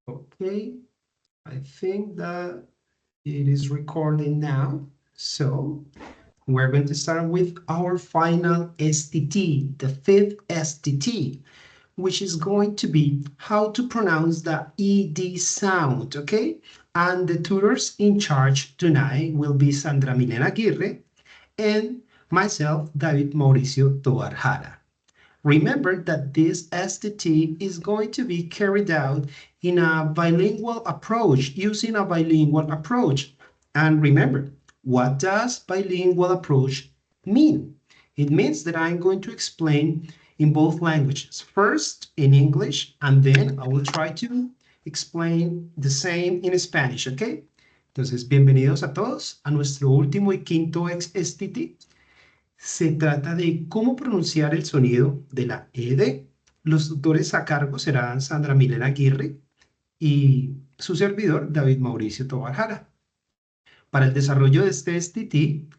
Okay, I think that it is recording now. So we're going to start with our final STT, the fifth STT, which is going to be how to pronounce the ED sound, okay? And the tutors in charge tonight will be Sandra Milena Aguirre and myself, David Mauricio Tovar Jara. Remember that this STT is going to be carried out in a bilingual approach, using a bilingual approach. And remember, what does bilingual approach mean? It means that I'm going to explain in both languages. First in English, and then I will try to explain the same in Spanish, ¿ok? Entonces, bienvenidos a todos a nuestro último y quinto STT. Se trata de cómo pronunciar el sonido de la ED. Los tutores a cargo serán Sandra Milena Aguirre y su servidor David Mauricio Tobar. Para el desarrollo de este STT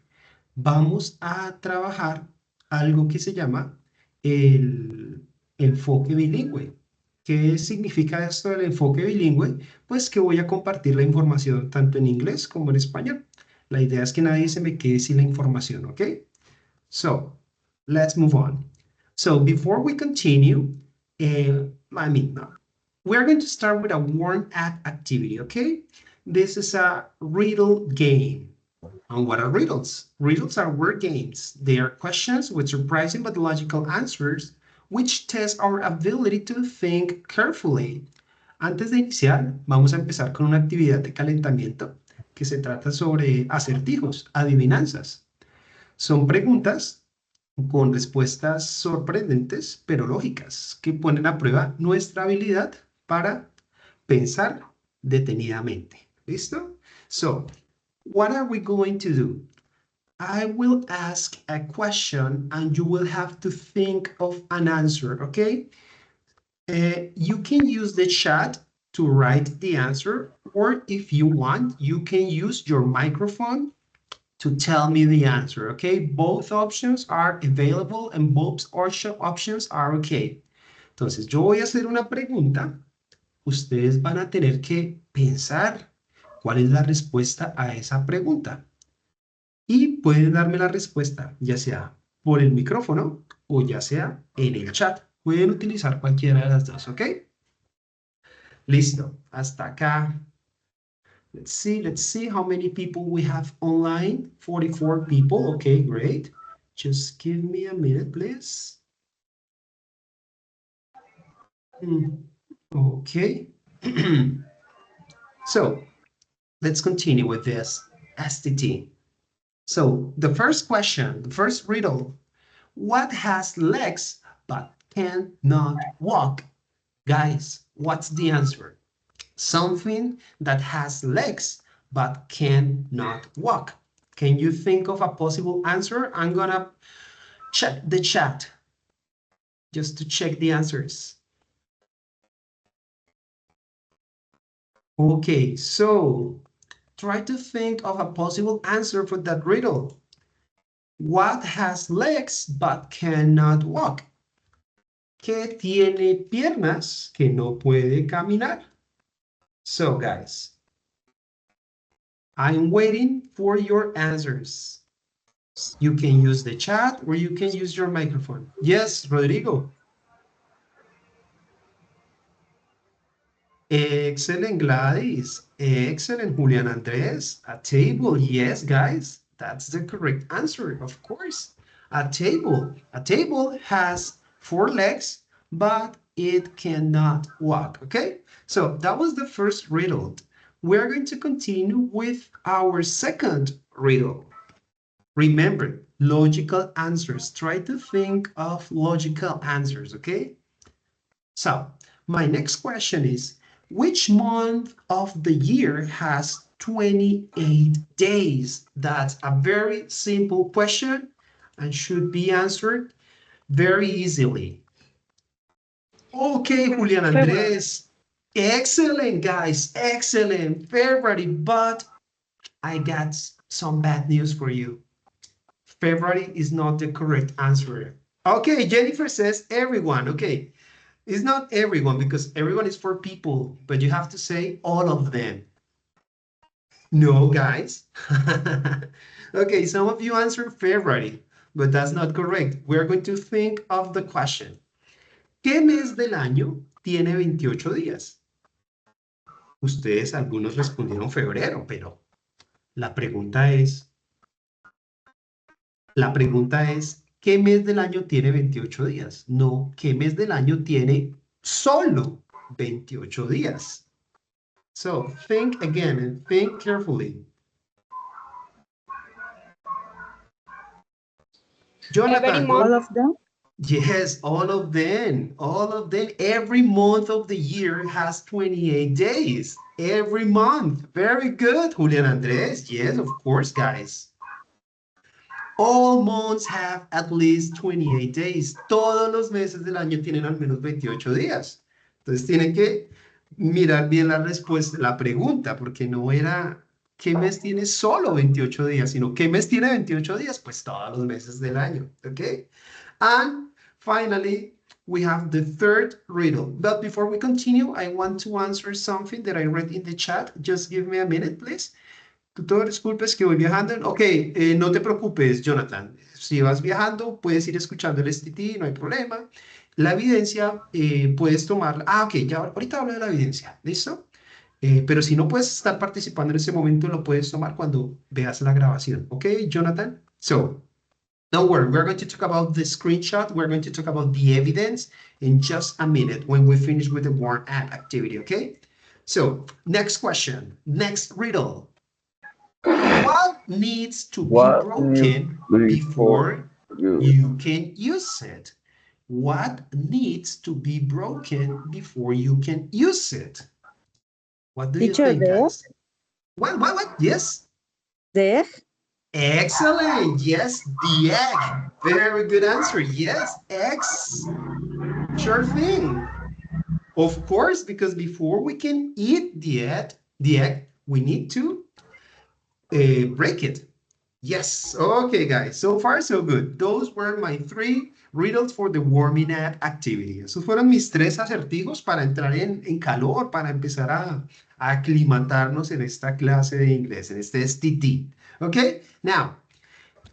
vamos a trabajar algo que se llama el enfoque bilingüe. ¿Qué significa esto del enfoque bilingüe? Pues que voy a compartir la información tanto en inglés como en español. La idea es que nadie se me quede sin la información, ¿ok? So let's move on. So before we continue, we're going to start with a warm-up activity, okay? This is a riddle game. And what are riddles? Riddles are word games. They are questions with surprising but logical answers, which test our ability to think carefully. Antes de iniciar, vamos a empezar con una actividad de calentamiento que se trata sobre acertijos, adivinanzas. Son preguntas con respuestas sorprendentes pero lógicas que ponen a prueba nuestra habilidad para pensar detenidamente. ¿Listo? So, what are we going to do? I will ask a question and you will have to think of an answer, okay? You can use the chat to write the answer, or if you want, you can use your microphone to tell me the answer, okay? Both options are available and both options are okay. Entonces, yo voy a hacer una pregunta. Ustedes van a tener que pensar cuál es la respuesta a esa pregunta. Y pueden darme la respuesta, ya sea por el micrófono o ya sea en el chat. Pueden utilizar cualquiera de las dos, ¿ok? Listo, hasta acá. Let's see how many people we have online. 44 people. Okay, great. Just give me a minute, please. Okay. So let's continue with this STT. So the first question, the first riddle, what has legs but cannot walk? Guys, what's the answer? Something that has legs but cannot walk. Can you think of a possible answer? I'm gonna check the chat just to check the answers. Okay, so try to think of a possible answer for that riddle. What has legs but cannot walk? ¿Qué tiene piernas que no puede caminar? So guys, I'm waiting for your answers. You can use the chat or you can use your microphone. Yes, Rodrigo. Excellent, Gladys. Excellent, Julian Andres. A table. Yes, guys. That's the correct answer, of course. A table. A table has 4 legs, but it cannot walk. Okay? So that was the first riddle. We're going to continue with our second riddle. Remember, logical answers. Try to think of logical answers, okay? So, my next question is, which month of the year has 28 days? That's a very simple question and should be answered very easily. Okay, Julian Andres. Excellent, guys. Excellent. February, but I got some bad news for you. February is not the correct answer. Okay, Jennifer says everyone. Okay, It's not everyone because everyone is for people, but you have to say all of them. No, guys. Okay, some of you answered February, but that's not correct. We're going to think of the question. ¿Qué mes del año tiene 28 días? Ustedes, algunos respondieron febrero, pero la pregunta es, ¿qué mes del año tiene 28 días? No, ¿qué mes del año tiene solo 28 días? So, think again and think carefully. Jonathan, All of them? yes, all of them. All of them. Every month of the year has 28 days. Every month. Very good, Julian Andres. Yes, of course, guys. All months have at least 28 days. Todos los meses del año tienen al menos 28 días. Entonces tienen que mirar bien la respuesta, la pregunta, porque no era ¿qué mes tiene solo 28 días? Sino ¿qué mes tiene 28 días? Pues todos los meses del año. ¿Ok? And finally, we have the third riddle. But before we continue, I want to answer something that I read in the chat. Just give me a minute, please. Tutor, disculpes que voy viajando. Ok, no te preocupes, Jonathan. Si vas viajando, puedes ir escuchando el STT, no hay problema. La evidencia, puedes tomarla. Ah, ok, ya ahorita hablo de la evidencia, ¿listo? Pero si no puedes estar participando en ese momento, lo puedes tomar cuando veas la grabación. Ok, Jonathan? So, don't worry, we're going to talk about the screenshot. We're going to talk about the evidence in just a minute when we finish with the warm up activity, okay? So, next question, next riddle. What needs to be broken before you can use it? What needs to be broken before you can use it? What do you Teacher, think, guys? What? Yes? The egg? Excellent. Yes, the egg. Very good answer. Yes, eggs. Sure thing. Of course, because before we can eat the egg, we need to break it. Yes. Okay, guys. So far, so good. Those were my 3 riddles for the warming up activity. Esos fueron mis 3 acertijos para entrar en calor, para empezar a aclimatarnos en esta clase de inglés, en este STT. Okay? Now,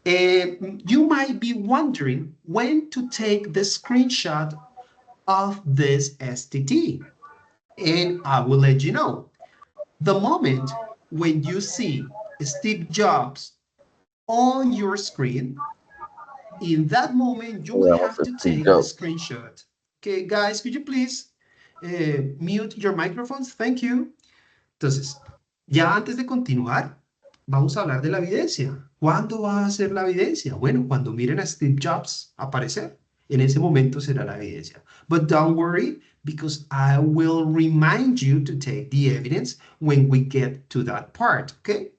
you might be wondering when to take the screenshot of this STT. And I will let you know. The moment when you see Steve Jobs on your screen, in that moment, you will have to take the screenshot. Okay, guys, could you please mute your microphones? Thank you. Entonces, ya antes de continuar, vamos a hablar de la evidencia. ¿Cuándo va a ser la evidencia? Bueno, cuando miren a Steve Jobs aparecer, en ese momento será la evidencia. But don't worry, because I will remind you to take the evidence when we get to that part, okay?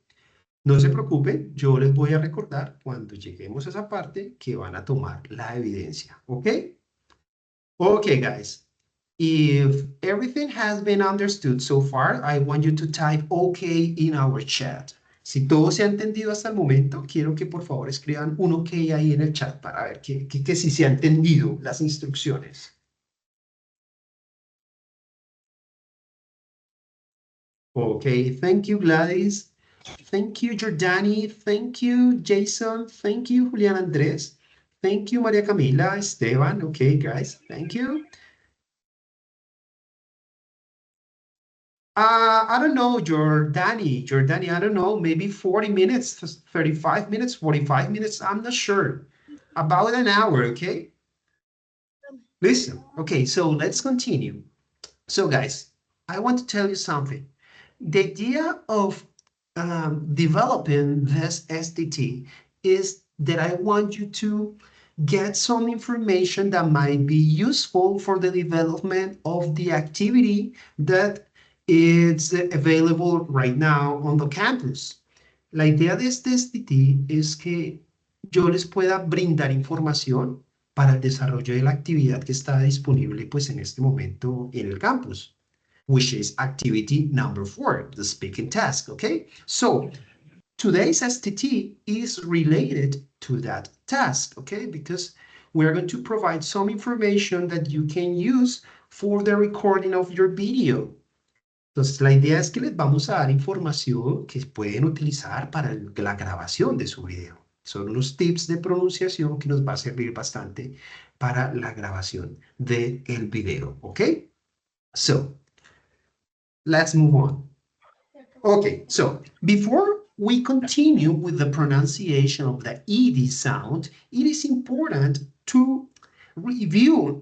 No se preocupen, yo les voy a recordar cuando lleguemos a esa parte que van a tomar la evidencia, ¿ok? Okay, guys. If everything has been understood so far, I want you to type OK in our chat. Si todo se ha entendido hasta el momento, quiero que por favor escriban un OK ahí en el chat para ver que si se ha entendido las instrucciones. Okay, thank you, Gladys. Thank you, Jordani. Thank you, Jason. Thank you, Julián Andrés. Thank you, María Camila, Esteban. Okay, guys, thank you. I don't know, Jordani, I don't know, maybe 40 minutes, 35 minutes, 45 minutes, I'm not sure. About an hour, okay? Listen, okay, so let's continue. So guys, I want to tell you something. The idea of developing this STT is that I want you to get some information that might be useful for the development of the activity that is available right now on the campus. La idea de este STT es que yo les pueda brindar información para el desarrollo de la actividad que está disponible pues en este momento en el campus, which is activity number 4, the speaking task, okay? So today's STT is related to that task, okay? Because we are going to provide some information that you can use for the recording of your video. Entonces, la idea es que les vamos a dar información que pueden utilizar para la grabación de su video. Son unos tips de pronunciación que nos va a servir bastante para la grabación del video, ¿ok? So, let's move on. Okay, so before we continue with the pronunciation of the ED sound, it is important to review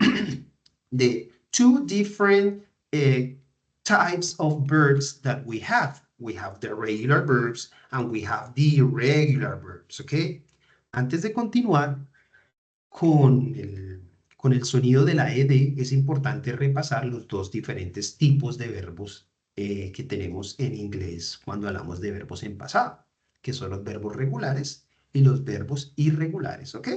the two different types of verbs that we have. We have the regular verbs and we have the irregular verbs, okay? Antes de continuar con el sonido de la ED, es importante repasar los dos diferentes tipos de verbos que tenemos en inglés cuando hablamos de verbos en pasado, que son los verbos regulares y los verbos irregulares, ¿ok?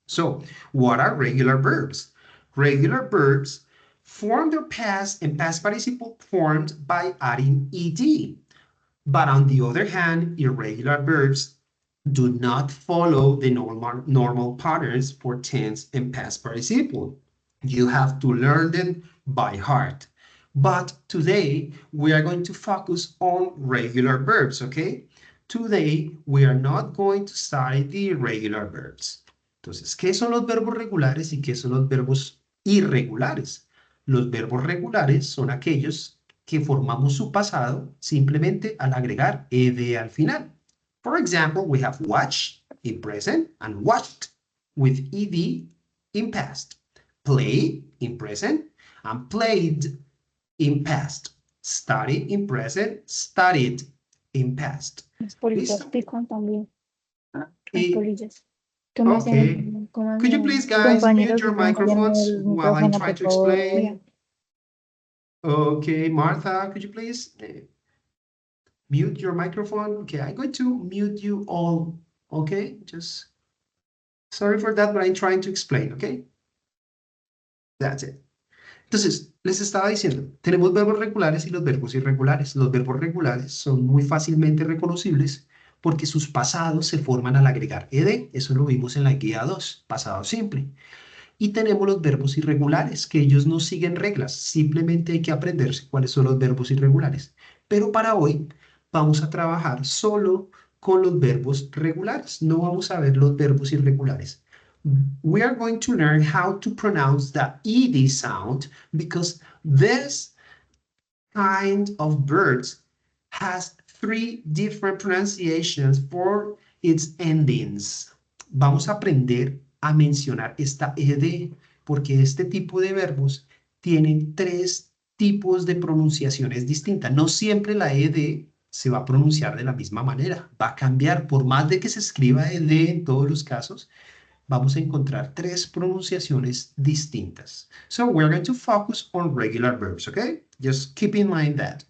So, what are regular verbs? Regular verbs form their past and past participle formed by adding ed. But on the other hand, irregular verbs do not follow the normal patterns for tense and past participle. You have to learn them by heart. But today, we are going to focus on regular verbs, okay? Today, we are not going to study the irregular verbs. Entonces, ¿qué son los verbos regulares y qué son los verbos irregulares? Los verbos regulares son aquellos que formamos su pasado simplemente al agregar ed al final. For example, we have watched in present and watched with ed in past. Play in present and played in past. Study in present, studied in past. Las polillas ¿Listo? pican también. Las Y- polillas. Okay. Could you please, guys, mute your microphones while I try to explain? Okay, Martha, could you please mute your microphone? Okay, I'm going to mute you all. Okay, just sorry for that, but I'm trying to explain, okay? That's it. Entonces, les estaba diciendo, tenemos verbos regulares y los verbos irregulares. Los verbos regulares son muy fácilmente reconocibles porque sus pasados se forman al agregar ed. Eso lo vimos en la guía 2, pasado simple. Y tenemos los verbos irregulares, que ellos no siguen reglas, simplemente hay que aprenderse cuáles son los verbos irregulares. Pero para hoy vamos a trabajar solo con los verbos regulares, no vamos a ver los verbos irregulares. We are going to learn how to pronounce the ed sound because this kind of verbs has 3 different pronunciations for its endings. Vamos a aprender a mencionar esta ed porque este tipo de verbos tienen 3 tipos de pronunciaciones distintas. No siempre la ed se va a pronunciar de la misma manera, va a cambiar. Por más de que se escriba ed en todos los casos, vamos a encontrar 3 pronunciaciones distintas. So we're going to focus on regular verbs, okay? Just keep in mind that.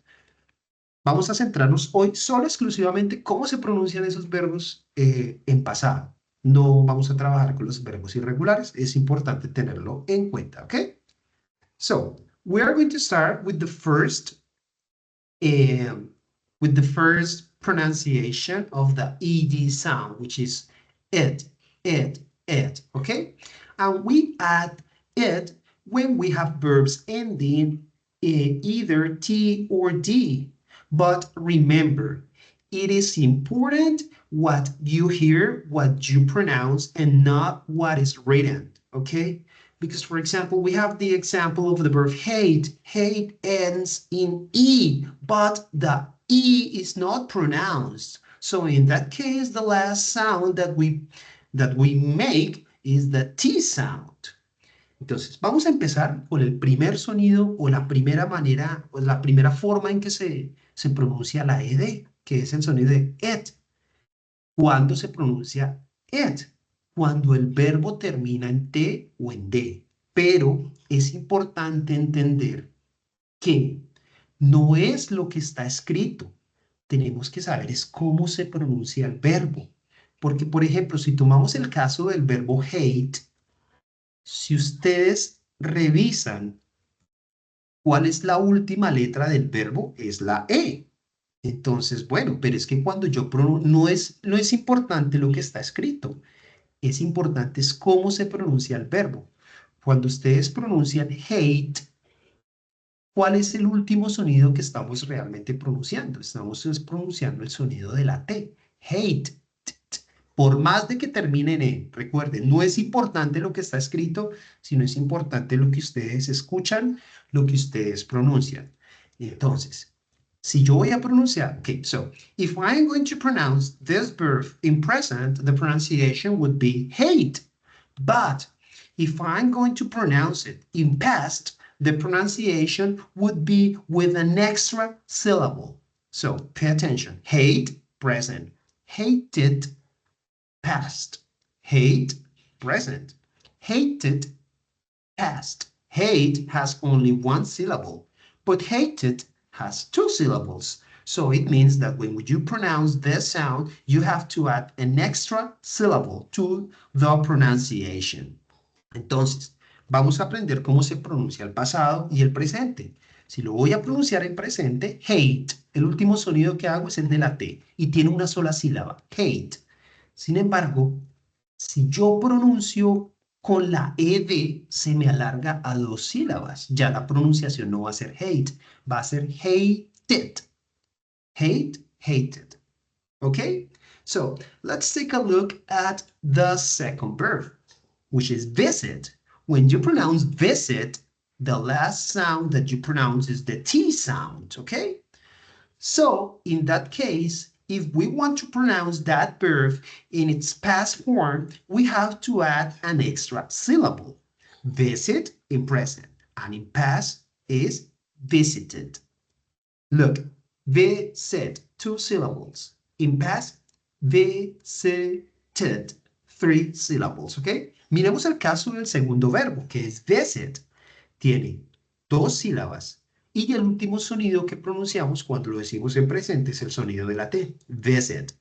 Vamos a centrarnos hoy solo exclusivamente cómo se pronuncian esos verbos en pasado. No vamos a trabajar con los verbos irregulares. Es importante tenerlo en cuenta, ¿ok? So, we are going to start with the first pronunciation of the ed sound, which is it, okay? And we add it when we have verbs ending in either T or D. But remember, it is important what you hear, what you pronounce, and not what is written, okay? Because, for example, we have the example of the verb hate. Hate ends in E, but the E is not pronounced. So in that case, the last sound that we make is the T sound. Entonces, vamos a empezar con el primer sonido o la primera manera o la primera forma en que se pronuncia la ed, que es el sonido de et. ¿Cuándo se pronuncia et? Cuando el verbo termina en T o en D. Pero es importante entender que no es lo que está escrito. Tenemos que saber es cómo se pronuncia el verbo. Porque, por ejemplo, si tomamos el caso del verbo hate, si ustedes revisan cuál es la última letra del verbo, es la E. Entonces, bueno, pero es que cuando yo pronuncio, no es importante lo que está escrito, es importante es cómo se pronuncia el verbo. Cuando ustedes pronuncian hate, ¿cuál es el último sonido que estamos realmente pronunciando? Estamos pronunciando el sonido de la T. Hate. Por más de que termine en E, recuerden, no es importante lo que está escrito, sino es importante lo que ustedes escuchan, lo que ustedes pronuncian. Entonces, si yo voy a pronunciar, okay, so if I'm going to pronounce this verb in present, the pronunciation would be hate. But if I'm going to pronounce it in past, the pronunciation would be with an extra syllable. So pay attention. Hate, present. Hated, past. Hate, present. Hated, past. Hate has only one syllable, but hated has two syllables. So it means that when you pronounce this sound, you have to add an extra syllable to the pronunciation. Entonces, vamos a aprender cómo se pronuncia el pasado y el presente. Si lo voy a pronunciar en presente, hate, el último sonido que hago es el de la T y tiene una sola sílaba, hate. Sin embargo, si yo pronuncio con la ED, se me alarga a dos sílabas. Ya la pronunciación no va a ser hate, va a ser hated. Hate, hated. Okay? So, let's take a look at the second verb, which is visit. When you pronounce visit, the last sound that you pronounce is the T sound, okay? So in that case, if we want to pronounce that verb in its past form, we have to add an extra syllable. Visit in present, and in past is visited. Look, visit, two syllables. In past, visited, three syllables, ¿ok? Miremos el caso del segundo verbo, que es visit. Tiene dos sílabas y el último sonido que pronunciamos cuando lo decimos en presente es el sonido de la T, visit.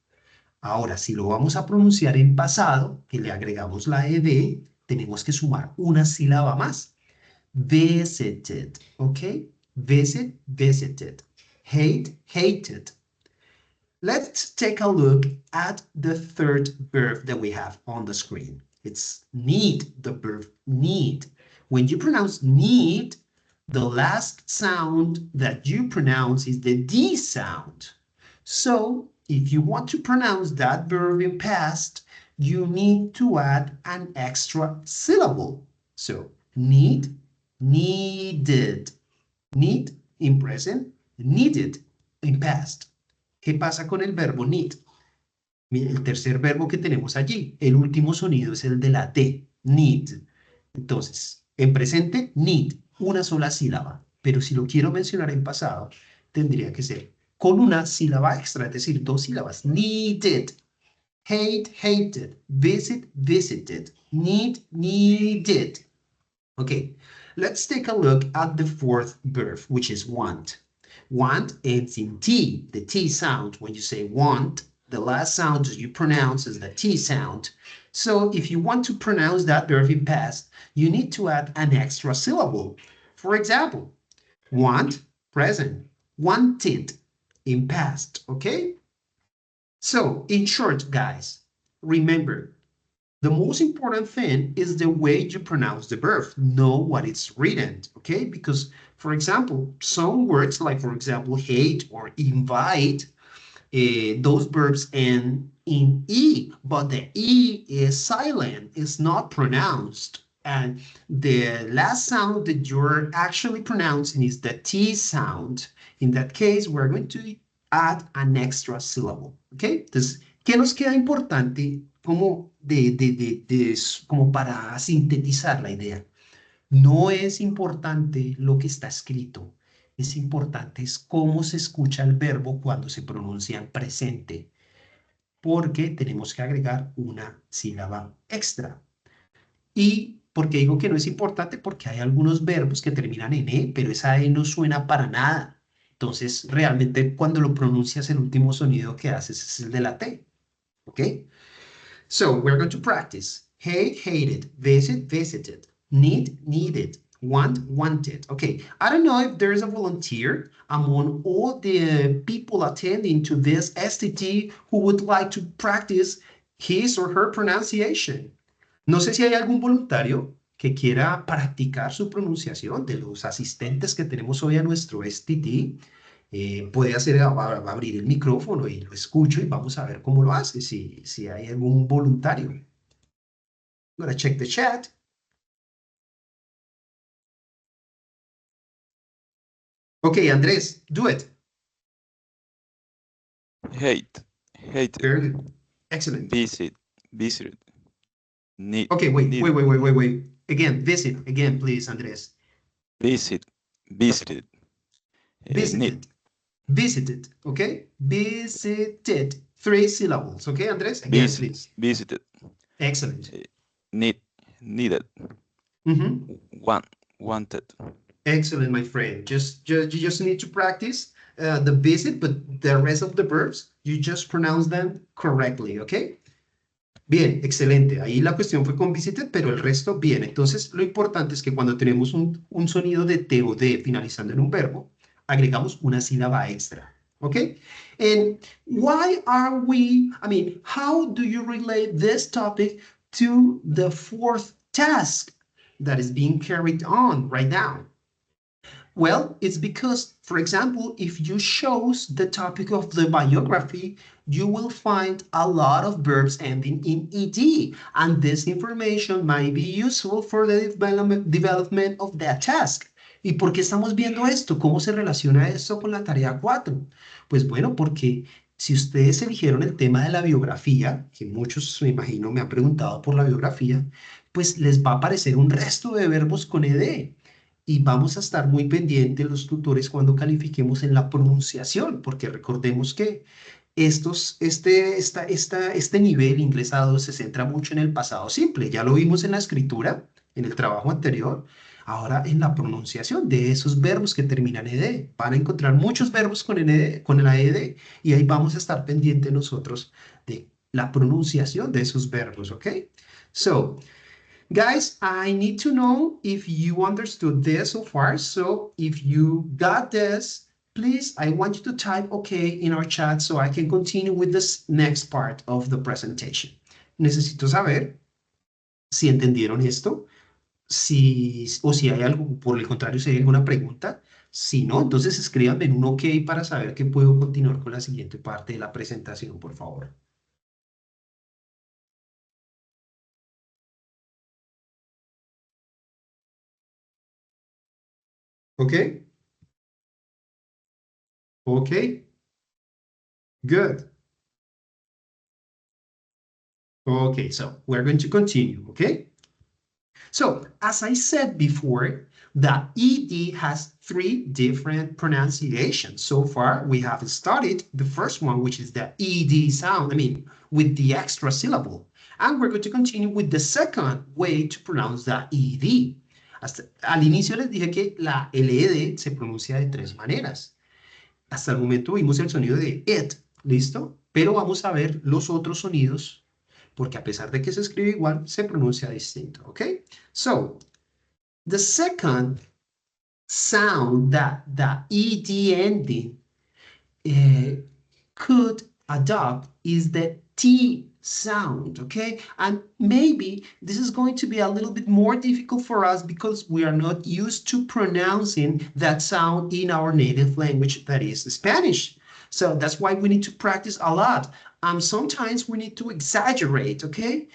Ahora, si lo vamos a pronunciar en pasado, que le agregamos la ed, tenemos que sumar una sílaba más. Visited, ¿ok? Visit, visited. Hate, hated. Let's take a look at the third verb that we have on the screen. It's need, the verb need. When you pronounce need, the last sound that you pronounce is the D sound. So if you want to pronounce that verb in past, you need to add an extra syllable. So need, needed. Need in present, needed in past. ¿Qué pasa con el verbo need? El tercer verbo que tenemos allí, el último sonido es el de la T, need. Entonces, en presente, need, una sola sílaba. Pero si lo quiero mencionar en pasado, tendría que ser con una sílaba extra, es decir, dos sílabas. Needed, hate, hated, visit, visited, need, needed. Okay, let's take a look at the fourth verb, which is want. Want ends in T, the T sound. When you say want, the last sound you pronounce is the T sound. So if you want to pronounce that verb in past, you need to add an extra syllable. For example, want, present, wanted in past, okay? So in short, guys, remember, the most important thing is the way you pronounce the verb. Know what it's written, okay? Because, for example, some words like, for example, hate or invite, those verbs end in E, but the E is silent, it's not pronounced. And the last sound that you're actually pronouncing is the T sound. In that case, we're going to add an extra syllable, okay? Entonces, ¿qué nos queda importante como, como para sintetizar la idea? No es importante lo que está escrito, es importante es cómo se escucha el verbo cuando se pronuncia en presente, porque tenemos que agregar una sílaba extra. ¿Y por qué digo que no es importante? Porque hay algunos verbos que terminan en E, pero esa E no suena para nada. Entonces, realmente cuando lo pronuncias, el último sonido que haces es el de la T. ¿Ok? So, we're going to practice. Hate, hated. Visit, visited. Need, needed. Want, wanted. Okay, I don't know if there's a volunteer among all the people attending to this STT who would like to practice his or her pronunciation. No sé si hay algún voluntario que quiera practicar su pronunciación de los asistentes que tenemos hoy a nuestro STT. Puede abrir el micrófono y lo escucho y vamos a ver cómo lo hace, si hay algún voluntario. I'm gonna check the chat. Okay, Andrés, do it. Hated, Very good. Excellent. visited, Okay, wait. needed, Again, visit. Again, please, Andrés. visited, need, Visited. Visited. Okay? Visited. 3 syllables. Okay, Andrés? Again, vis, please. visited, Excellent. needed, Mhm. wanted. Excellent, my friend. You just need to practice the visit, but the rest of the verbs, you just pronounce them correctly, okay? Bien, excelente. Ahí la cuestión fue con visited, pero el resto bien. Entonces, lo importante es que cuando tenemos un sonido de T o D finalizando en un verbo, agregamos una sílaba extra, ¿ok? And why are we, I mean, how do you relate this topic to the fourth task that is being carried on right now? Well, it's because, for example, if you chose the topic of the biography, you will find a lot of verbs ending in ed, and this information might be useful for the development of that task. ¿Y por qué estamos viendo esto? ¿Cómo se relaciona esto con la tarea 4? Pues bueno, porque si ustedes eligieron el tema de la biografía, que muchos me imagino me han preguntado por la biografía, pues les va a aparecer un resto de verbos con ed y vamos a estar muy pendientes los tutores cuando califiquemos en la pronunciación, porque recordemos que este nivel ingresado se centra mucho en el pasado simple. Ya lo vimos en la escritura, en el trabajo anterior. Ahora en la pronunciación de esos verbos que terminan ed. Van a encontrar muchos verbos con la ed y ahí vamos a estar pendientes nosotros de la pronunciación de esos verbos, ¿ok? So, guys, I need to know if you understood this so far. So if you got this, please, I want you to type OK in our chat so I can continue with this next part of the presentation. Necesito saber si entendieron esto, o si hay algo, por el contrario, si hay alguna pregunta. Si no, entonces escríbanme en un OK para saber que puedo continuar con la siguiente parte de la presentación, por favor. OK? OK? Good. Okay, so we're going to continue, okay? So, as I said before, the ED has 3 different pronunciations. So far, we have studied the first one, which is the ED sound, with the extra syllable. And we're going to continue with the second way to pronounce the ED. Al inicio les dije que la LED se pronuncia de 3 maneras. Hasta el momento vimos el sonido de it, ¿listo? Pero vamos a ver los otros sonidos, porque a pesar de que se escribe igual, se pronuncia distinto, ¿ok? So, the second sound that the ed ending could adopt is the T sound, okay? And maybe this is going to be a little bit more difficult for us because we are not used to pronouncing that sound in our native language, that is Spanish. So that's why we need to practice a lot. Sometimes we need to exaggerate, okay?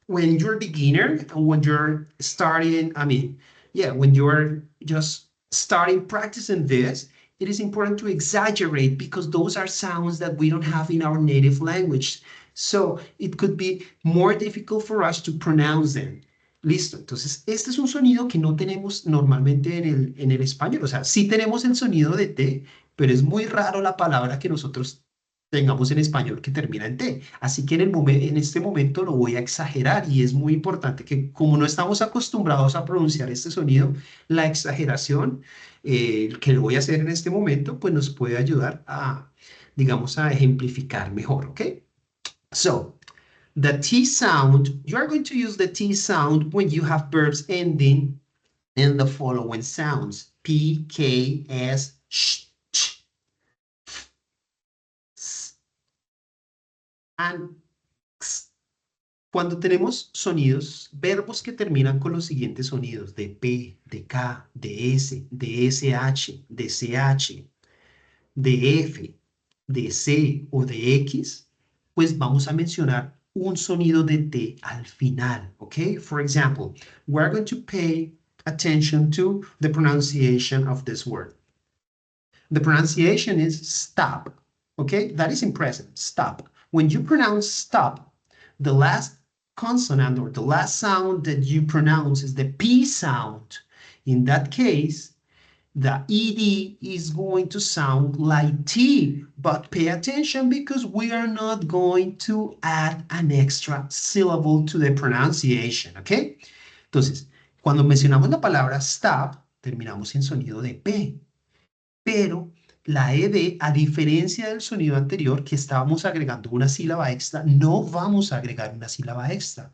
When you're a beginner and when you're starting, when you're just starting practicing this, it is important to exaggerate because those are sounds that we don't have in our native language. So it could be more difficult for us to pronounce them. Listo, entonces este es un sonido que no tenemos normalmente en el español, o sea, sí tenemos el sonido de T, pero es muy raro la palabra que nosotros tengamos en español que termina en T. Así que en este momento lo voy a exagerar y es muy importante que como no estamos acostumbrados a pronunciar este sonido, la exageración que lo voy a hacer en este momento, pues nos puede ayudar a, digamos, a ejemplificar mejor, ¿ok? So, the T sound, you are going to use the T sound when you have verbs ending in the following sounds. P, K, S, sh, ch, f, s, and x. Cuando tenemos sonidos, verbos que terminan con los siguientes sonidos, de P, de K, de S, de SH, de CH, de F, de C o de X, pues vamos a mencionar un sonido de T al final, ¿ok? For example, we're going to pay attention to the pronunciation of this word. The pronunciation is stop, okay? That is in present, stop. When you pronounce stop, the last consonant or the last sound that you pronounce is the P sound. In that case, the ED is going to sound like T, but pay attention because we are not going to add an extra syllable to the pronunciation, ¿ok? Entonces, cuando mencionamos la palabra stop, terminamos en sonido de P, pero la ED, a diferencia del sonido anterior, que estábamos agregando una sílaba extra, no vamos a agregar una sílaba extra.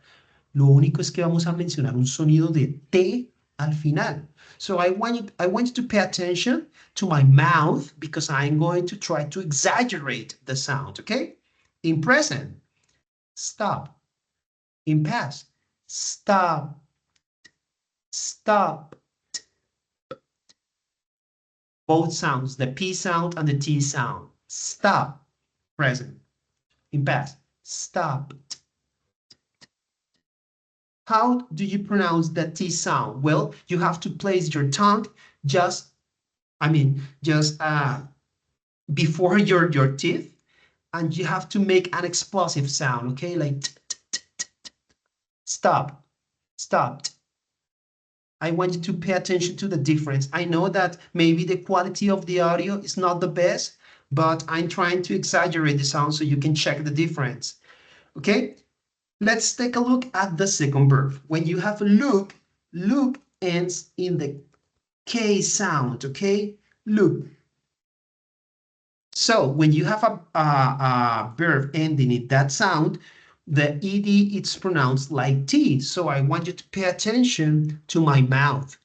Lo único es que vamos a mencionar un sonido de T al final. So I want you to pay attention to my mouth because I'm going to try to exaggerate the sound, okay? In present, stop. In past, stop, stop. Both sounds, the P sound and the T sound. Stop, present. In past, stop. How do you pronounce the T sound? Well, you have to place your tongue just before your teeth, and you have to make an explosive sound, okay? Like stop, stopped. I want you to pay attention to the difference. I know that maybe the quality of the audio is not the best, but I'm trying to exaggerate the sound so you can check the difference, okay? Let's take a look at the second verb. When you have look, look ends in the K sound, okay? Look. So when you have a verb ending in that sound, the ED it's pronounced like T. So I want you to pay attention to my mouth.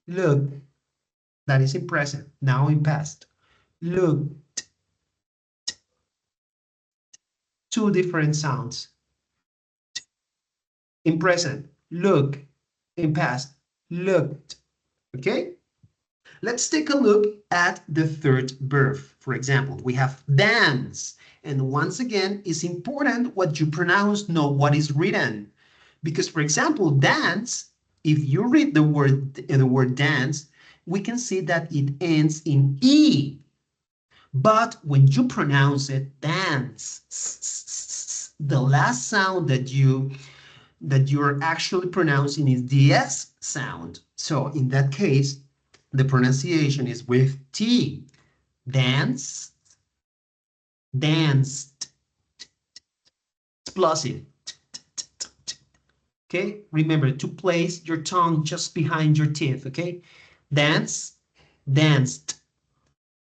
Look, that is in present, now in past. Look, two different sounds. In present, look. In past, looked. Okay? Let's take a look at the third verb. For example, we have dance. And once again, it's important what you pronounce, not what is written. Because, for example, dance, if you read the word dance, we can see that it ends in E. But when you pronounce it, dance, the last sound that you're actually pronouncing is the S sound. So in that case, the pronunciation is with T. Dance, danced, explosive. Okay, remember to place your tongue just behind your teeth, okay? Dance, danced.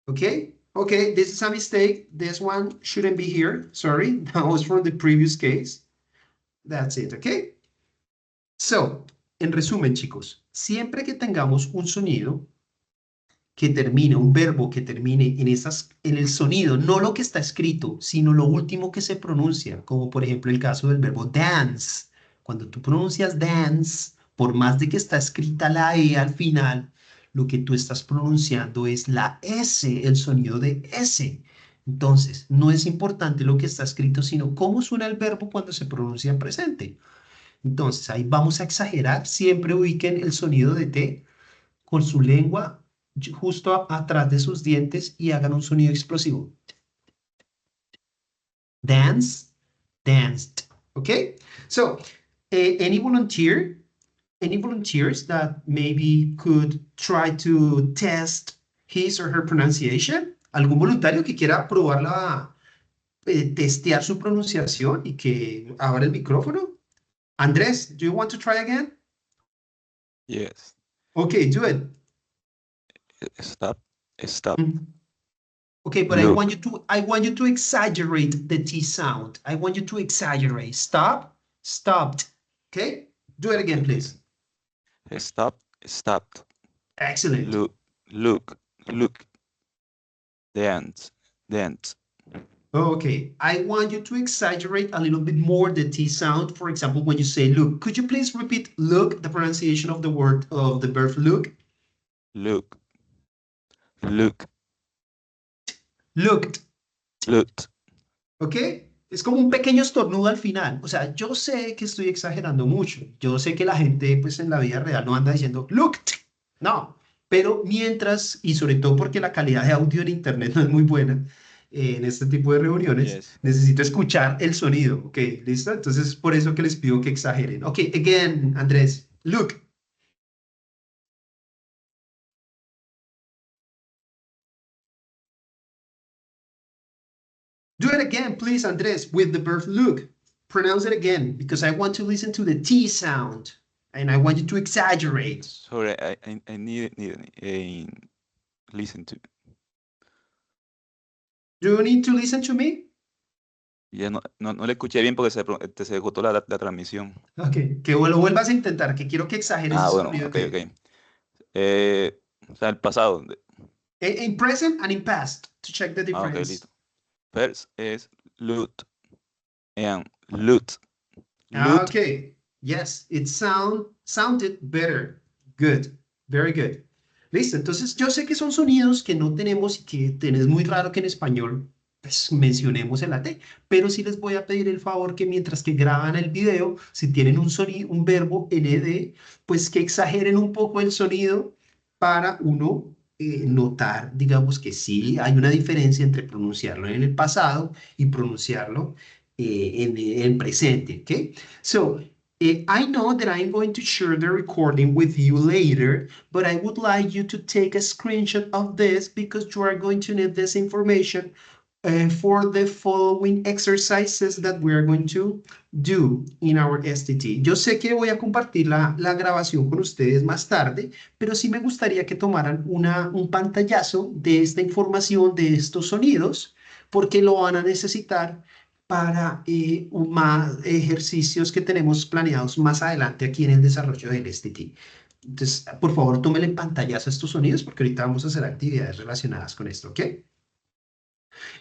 Okay, okay, this is a mistake. This one shouldn't be here. Sorry, that was from the previous case. That's it, okay? So, en resumen, chicos, siempre que tengamos un sonido que termine, un verbo que termine en el sonido, no lo que está escrito, sino lo último que se pronuncia, como por ejemplo el caso del verbo dance. Cuando tú pronuncias dance, por más de que está escrita la E al final, lo que tú estás pronunciando es la S, el sonido de S. Entonces, no es importante lo que está escrito, sino cómo suena el verbo cuando se pronuncia en presente. Entonces, ahí vamos a exagerar. Siempre ubiquen el sonido de T con su lengua justo atrás de sus dientes y hagan un sonido explosivo. Dance, danced. Okay? So, any volunteers that maybe could try to test his or her pronunciation? ¿Algún voluntario que quiera probar testear su pronunciación y que abra el micrófono? Andrés, do you want to try again? Yes. Okay, do it. Stop. Stop. Okay, but Look. I want you to exaggerate the T sound. I want you to exaggerate. Stop, stopped. Okay, do it again, please. Stop. Stopped. Excellent. Look. Look. Look. Dance. Dance. Okay, I want you to exaggerate a little bit more the T sound. For example, when you say look, could you please repeat look, the pronunciation of the word of the verb look? Look. Look. Looked. Looked. ¿Ok? Es como un pequeño estornudo al final. O sea, yo sé que estoy exagerando mucho. Yo sé que la gente, pues en la vida real no anda diciendo looked. No. Pero mientras, y sobre todo porque la calidad de audio en internet no es muy buena en este tipo de reuniones, Yes. necesito escuchar el sonido. ¿Ok? ¿Listo? Entonces, por eso que les pido que exageren. Ok, again, Andrés. Look. Do it again, please, Andres, with the verb look. Pronounce it again because I want to listen to the T sound and I want you to exaggerate. Sorry, I need listen to. Do you need to listen to me? Ya no le escuché bien porque se cortó la transmisión. Ok, que lo vuelvas a intentar, que quiero que exageres Ah, ese bueno, sonido ok, que... ok. O sea, el pasado. In present and in past, to check the Ah, ok, difference. listo. First es loot and loot. Ah, Loot. okay. Yes, it sounded better. Good. Very good. Listo. Entonces, yo sé que son sonidos que no tenemos y que es muy raro que en español pues, mencionemos en la T, pero sí les voy a pedir el favor que mientras que graban el video, si tienen un sonido, un verbo nd, pues que exageren un poco el sonido para uno notar, digamos que sí hay una diferencia entre pronunciarlo en el pasado y pronunciarlo en presente, ¿ok? So, I know that I'm going to share the recording with you later, but I would like you to take a screenshot of this because you are going to need this information for the following exercises that we are going to do in our STT. Yo sé que voy a compartir la grabación con ustedes más tarde, pero sí me gustaría que tomaran un pantallazo de esta información, de estos sonidos, porque lo van a necesitar para más ejercicios que tenemos planeados más adelante aquí en el desarrollo del STT. Entonces, por favor, tómenle en pantallazo estos sonidos porque ahorita vamos a hacer actividades relacionadas con esto, ¿ok?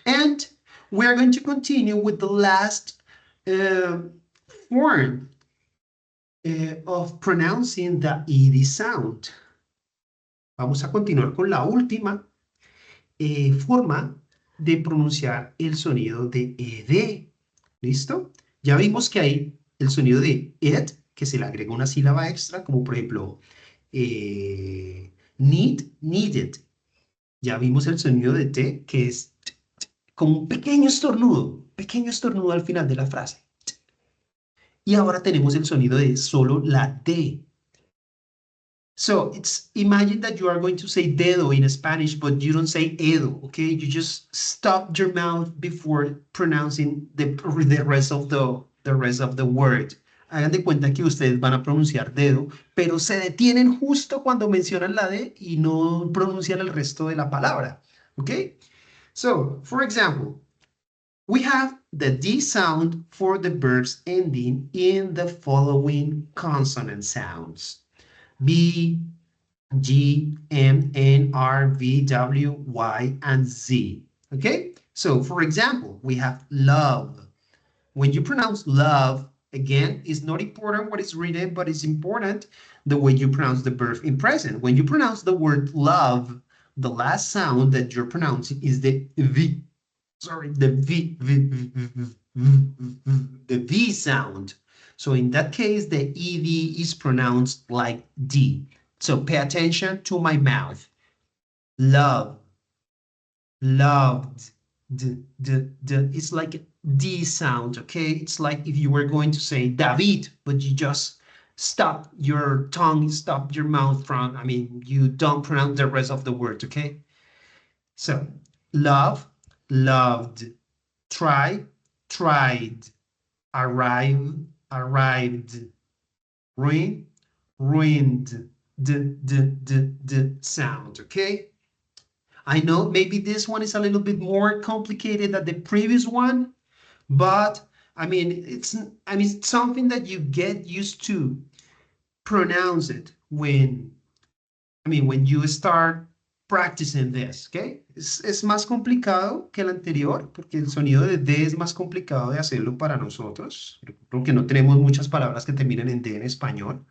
And we are going to continue with the last uh, form of pronouncing the ED sound. Vamos a continuar con la última forma de pronunciar el sonido de ED. ¿Listo? Ya vimos que hay el sonido de it, que se le agrega una sílaba extra, como por ejemplo need, needed. Ya vimos el sonido de T, que es como un pequeño estornudo al final de la frase. Y ahora tenemos el sonido de solo la D. So it's imagine that you are going to say dedo in Spanish, but you don't say edo, okay? You just stop your mouth before pronouncing the rest of the word. Hagan de cuenta que ustedes van a pronunciar dedo, pero se detienen justo cuando mencionan la D y no pronuncian el resto de la palabra, okay? So, for example, we have the D sound for the verbs ending in the following consonant sounds. B, G, M, N, R, V, W, Y, and Z. Okay? So, for example, we have love. When you pronounce love, again, it's not important what is written, but it's important the way you pronounce the verb in present. When you pronounce the word love, the last sound that you're pronouncing is the V. Sorry, the the V sound. So in that case, the ED is pronounced like D. So pay attention to my mouth. Love, loved, It's like a D sound, okay? It's like if you were going to say David, but you just stop your tongue, stop your mouth from, I mean, you don't pronounce the rest of the word, okay? So, love, loved, try, tried, arrive, arrived, ruin, ruined, sound, okay? I know maybe this one is a little bit more complicated than the previous one, but it's something that you get used to pronounce it when you start practicing this, ¿ok? Es más complicado que el anterior, porque el sonido de D es más complicado de hacerlo para nosotros, porque no tenemos muchas palabras que terminen en D en español.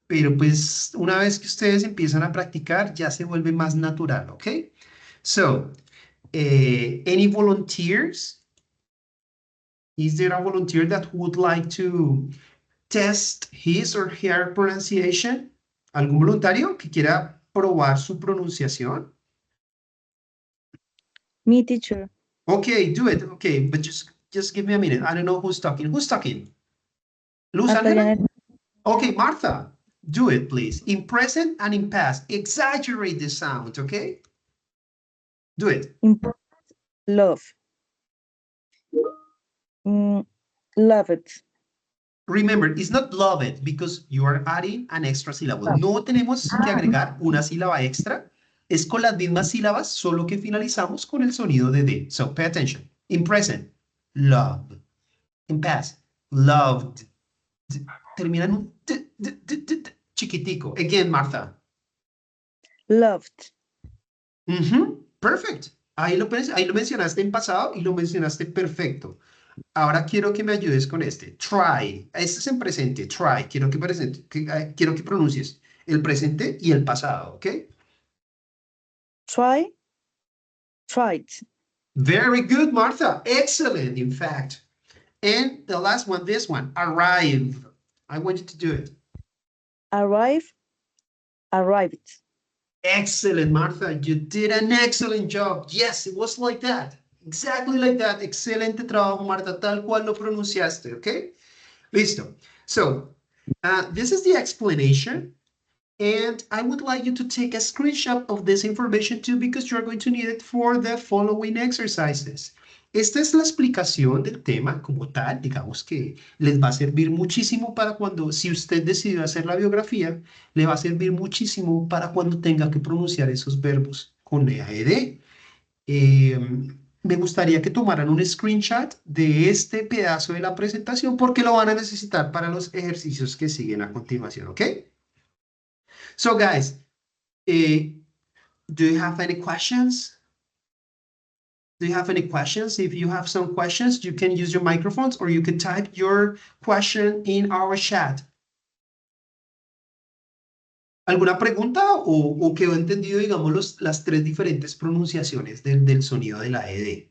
Pero pues una vez que ustedes empiezan a practicar, ya se vuelve más natural, ¿ok? So, any volunteers? Is there a volunteer that would like to test his or her pronunciation? ¿Algún voluntario que quiera probar su pronunciación? Me, teacher. Okay, do it. Okay, but just give me a minute. I don't know who's talking. Who's talking? Luz Marta Angela? Janet. Okay, Martha, do it, please. In present and in past. Exaggerate the sound, okay? Do it. Important. Love. Love it. Remember, it's not love it because you are adding an extra syllable. Love. No tenemos que agregar una sílaba extra. Es con las mismas sílabas, solo que finalizamos con el sonido de D. So pay attention. In present, love. In past, loved. Termina en un chiquitico. Again, Martha. Loved. Perfect. Ahí lo mencionaste en pasado y lo mencionaste perfecto. Ahora quiero que me ayudes con este. Try. Este es en presente. Try. Quiero que pronuncies el presente y el pasado, ¿ok? Try. Tried. Very good, Martha. Excellent, in fact. And the last one, this one. Arrive. I want you to do it. Arrive. Arrived. Excellent, Martha. You did an excellent job. Yes, it was like that. Exactly like that. Excelente trabajo, Marta. Tal cual lo pronunciaste, ¿ok? Listo. So, this is the explanation. And I would like you to take a screenshot of this information too, because you're going to need it for the following exercises. Esta es la explicación del tema como tal, digamos que les va a servir muchísimo para cuando, si usted decidió hacer la biografía, le va a servir muchísimo para cuando tenga que pronunciar esos verbos con EAED. Me gustaría que tomaran un screenshot de este pedazo de la presentación porque lo van a necesitar para los ejercicios que siguen a continuación, ¿ok? So guys, do you have any questions? Do you have any questions? If you have some questions, you can use your microphones or you can type your question in our chat. ¿Alguna pregunta o quedó entendido, digamos, las tres diferentes pronunciaciones del sonido de la ED?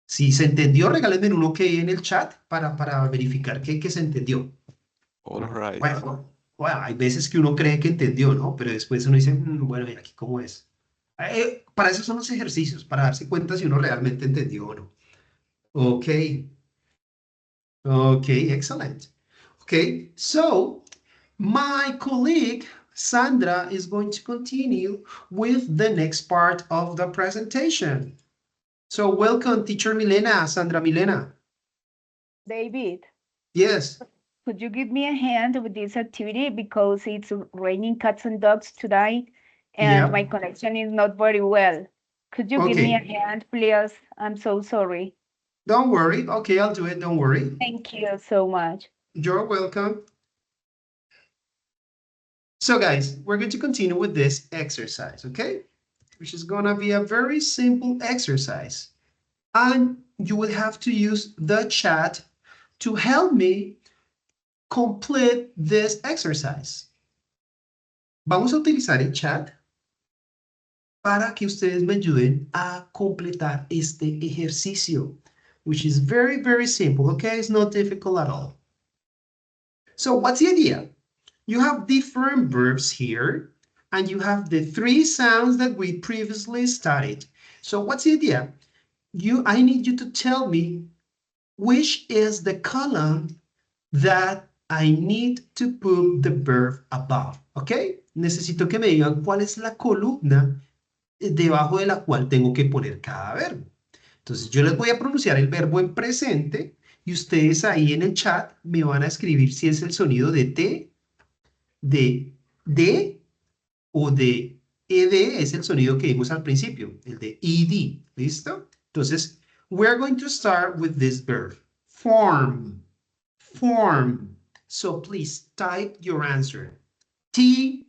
Si se entendió, regálenme un OK en el chat para verificar que se entendió. All right. Bueno, hay veces que uno cree que entendió, ¿no? Pero después uno dice, bueno, ¿y aquí cómo es? Para eso son los ejercicios, para darse cuenta si uno realmente entendió o no. Ok. Ok, excellent. Okay, so my colleague Sandra is going to continue with the next part of the presentation. So welcome, teacher Milena, Sandra Milena. David, Yes. could you give me a hand with this activity because it's raining cats and dogs tonight and Yeah. my connection is not very well. Could you give me a hand, please? I'm so sorry. Don't worry. Okay, I'll do it. Don't worry. Thank you so much. You're welcome. So guys, we're going to continue with this exercise, okay? Which is going to be a very simple exercise. And you will have to use the chat to help me complete this exercise. Vamos a utilizar el chat para que ustedes me ayuden a completar este ejercicio, which is very, very simple, okay? It's not difficult at all. So what's the idea? You have different verbs here, and you have the three sounds that we previously studied. So what's the idea? I need you to tell me which is the column that I need to put the verb above, ¿ok? Necesito que me digan cuál es la columna debajo de la cual tengo que poner cada verbo. Entonces yo les voy a pronunciar el verbo en presente y ustedes ahí en el chat me van a escribir si es el sonido de T, de D o de ED, es el sonido que vimos al principio, el de ED, ¿listo? Entonces, we're going to start with this verb, form, form. So please type your answer, T,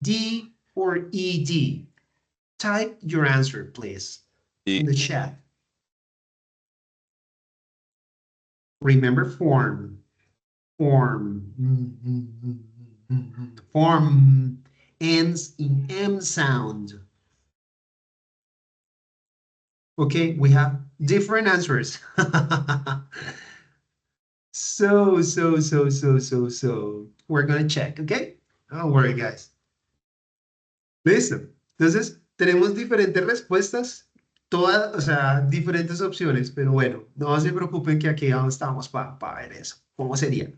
D, or ED. Type your answer, please, in the chat. Remember form. Form. Form ends in M sound. Okay, we have different answers. So. We're gonna check, okay? Don't worry, guys. Listo. Entonces, tenemos diferentes respuestas, todas, o sea, diferentes opciones, pero bueno, no se preocupen que aquí estamos para ver eso. ¿Cómo sería?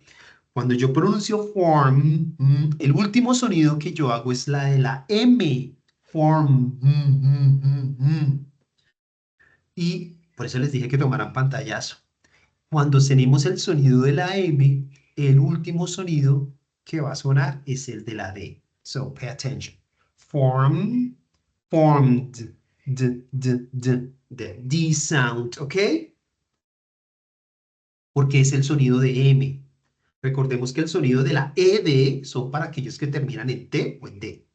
Cuando yo pronuncio form, el último sonido que yo hago es la de la M. Form. Y por eso les dije que tomaran pantallazo. Cuando tenemos el sonido de la M, el último sonido que va a sonar es el de la D. So pay attention. Form, formed, the D sound, ¿ok? Porque es el sonido de M. Recordemos que el sonido de la ED son para aquellos que terminan en T o en D.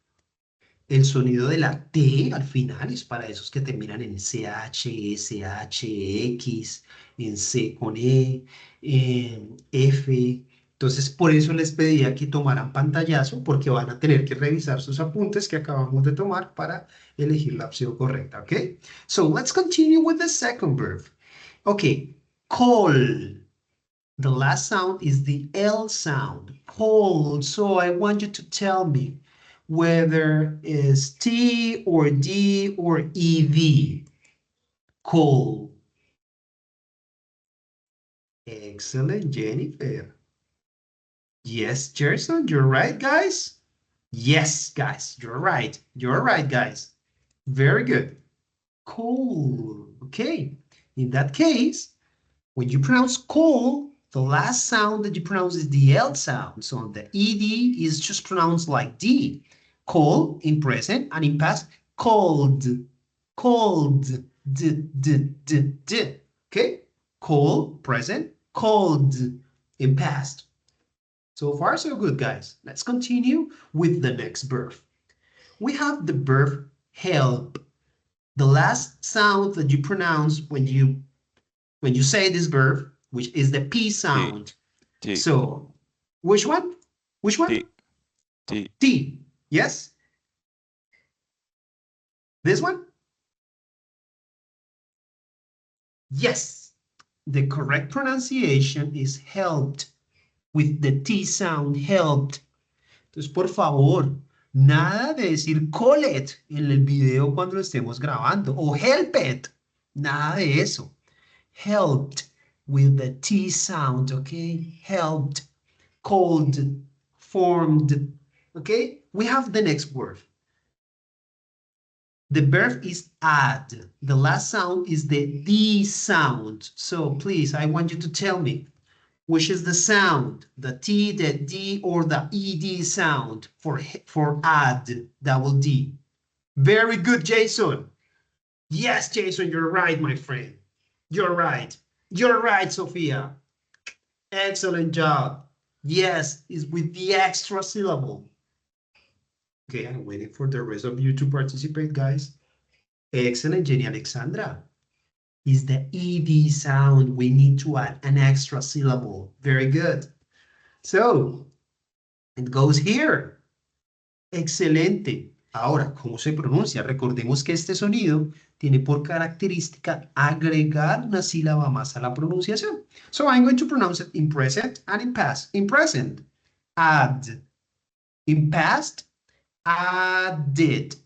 El sonido de la T al final es para esos que terminan en CH, SH, X, en C con E, en F. Entonces, por eso les pedía que tomaran pantallazo, porque van a tener que revisar sus apuntes que acabamos de tomar para elegir la opción correcta, ¿ok? So, let's continue with the second verb. Okay, call. The last sound is the L sound, call. So I want you to tell me whether it's T or D or ED. Call. Excellent, Jennifer. Yes, Gerson, you're right, guys. Yes, guys, you're right. You're right, guys. Very good. Cool. Okay. In that case, when you pronounce call, the last sound that you pronounce is the L sound. So the ED is just pronounced like D. Call in present and in past, called. Called. D. Okay? Call, present, called in past. So far, so good, guys. Let's continue with the next verb. We have the verb help. The last sound that you pronounce when you say this verb, which is the P sound. T. So, which one? Which one? T. T. Yes? This one? Yes. The correct pronunciation is helped with the T sound, helped. Entonces, por favor, nada de decir call it en el video cuando lo estemos grabando o help it. Nada de eso. Helped with the T sound, okay? Helped, called, formed, okay? We have the next word. The verb is add. The last sound is the D sound. So please, I want you to tell me, which is the sound, the T, the D, or the ED sound for add, double D? Very good, Jason. Yes, Jason, you're right, my friend. You're right. You're right, Sophia. Excellent job. Yes, it's with the extra syllable. Okay, I'm waiting for the rest of you to participate, guys. Excellent, Jenny Alexandra. Is the ED sound. We need to add an extra syllable. Very good. So, it goes here. Excelente. Ahora, ¿cómo se pronuncia? Recordemos que este sonido tiene por característica agregar una sílaba más a la pronunciación. So I'm going to pronounce it in present and in past. In present, add. In past, added.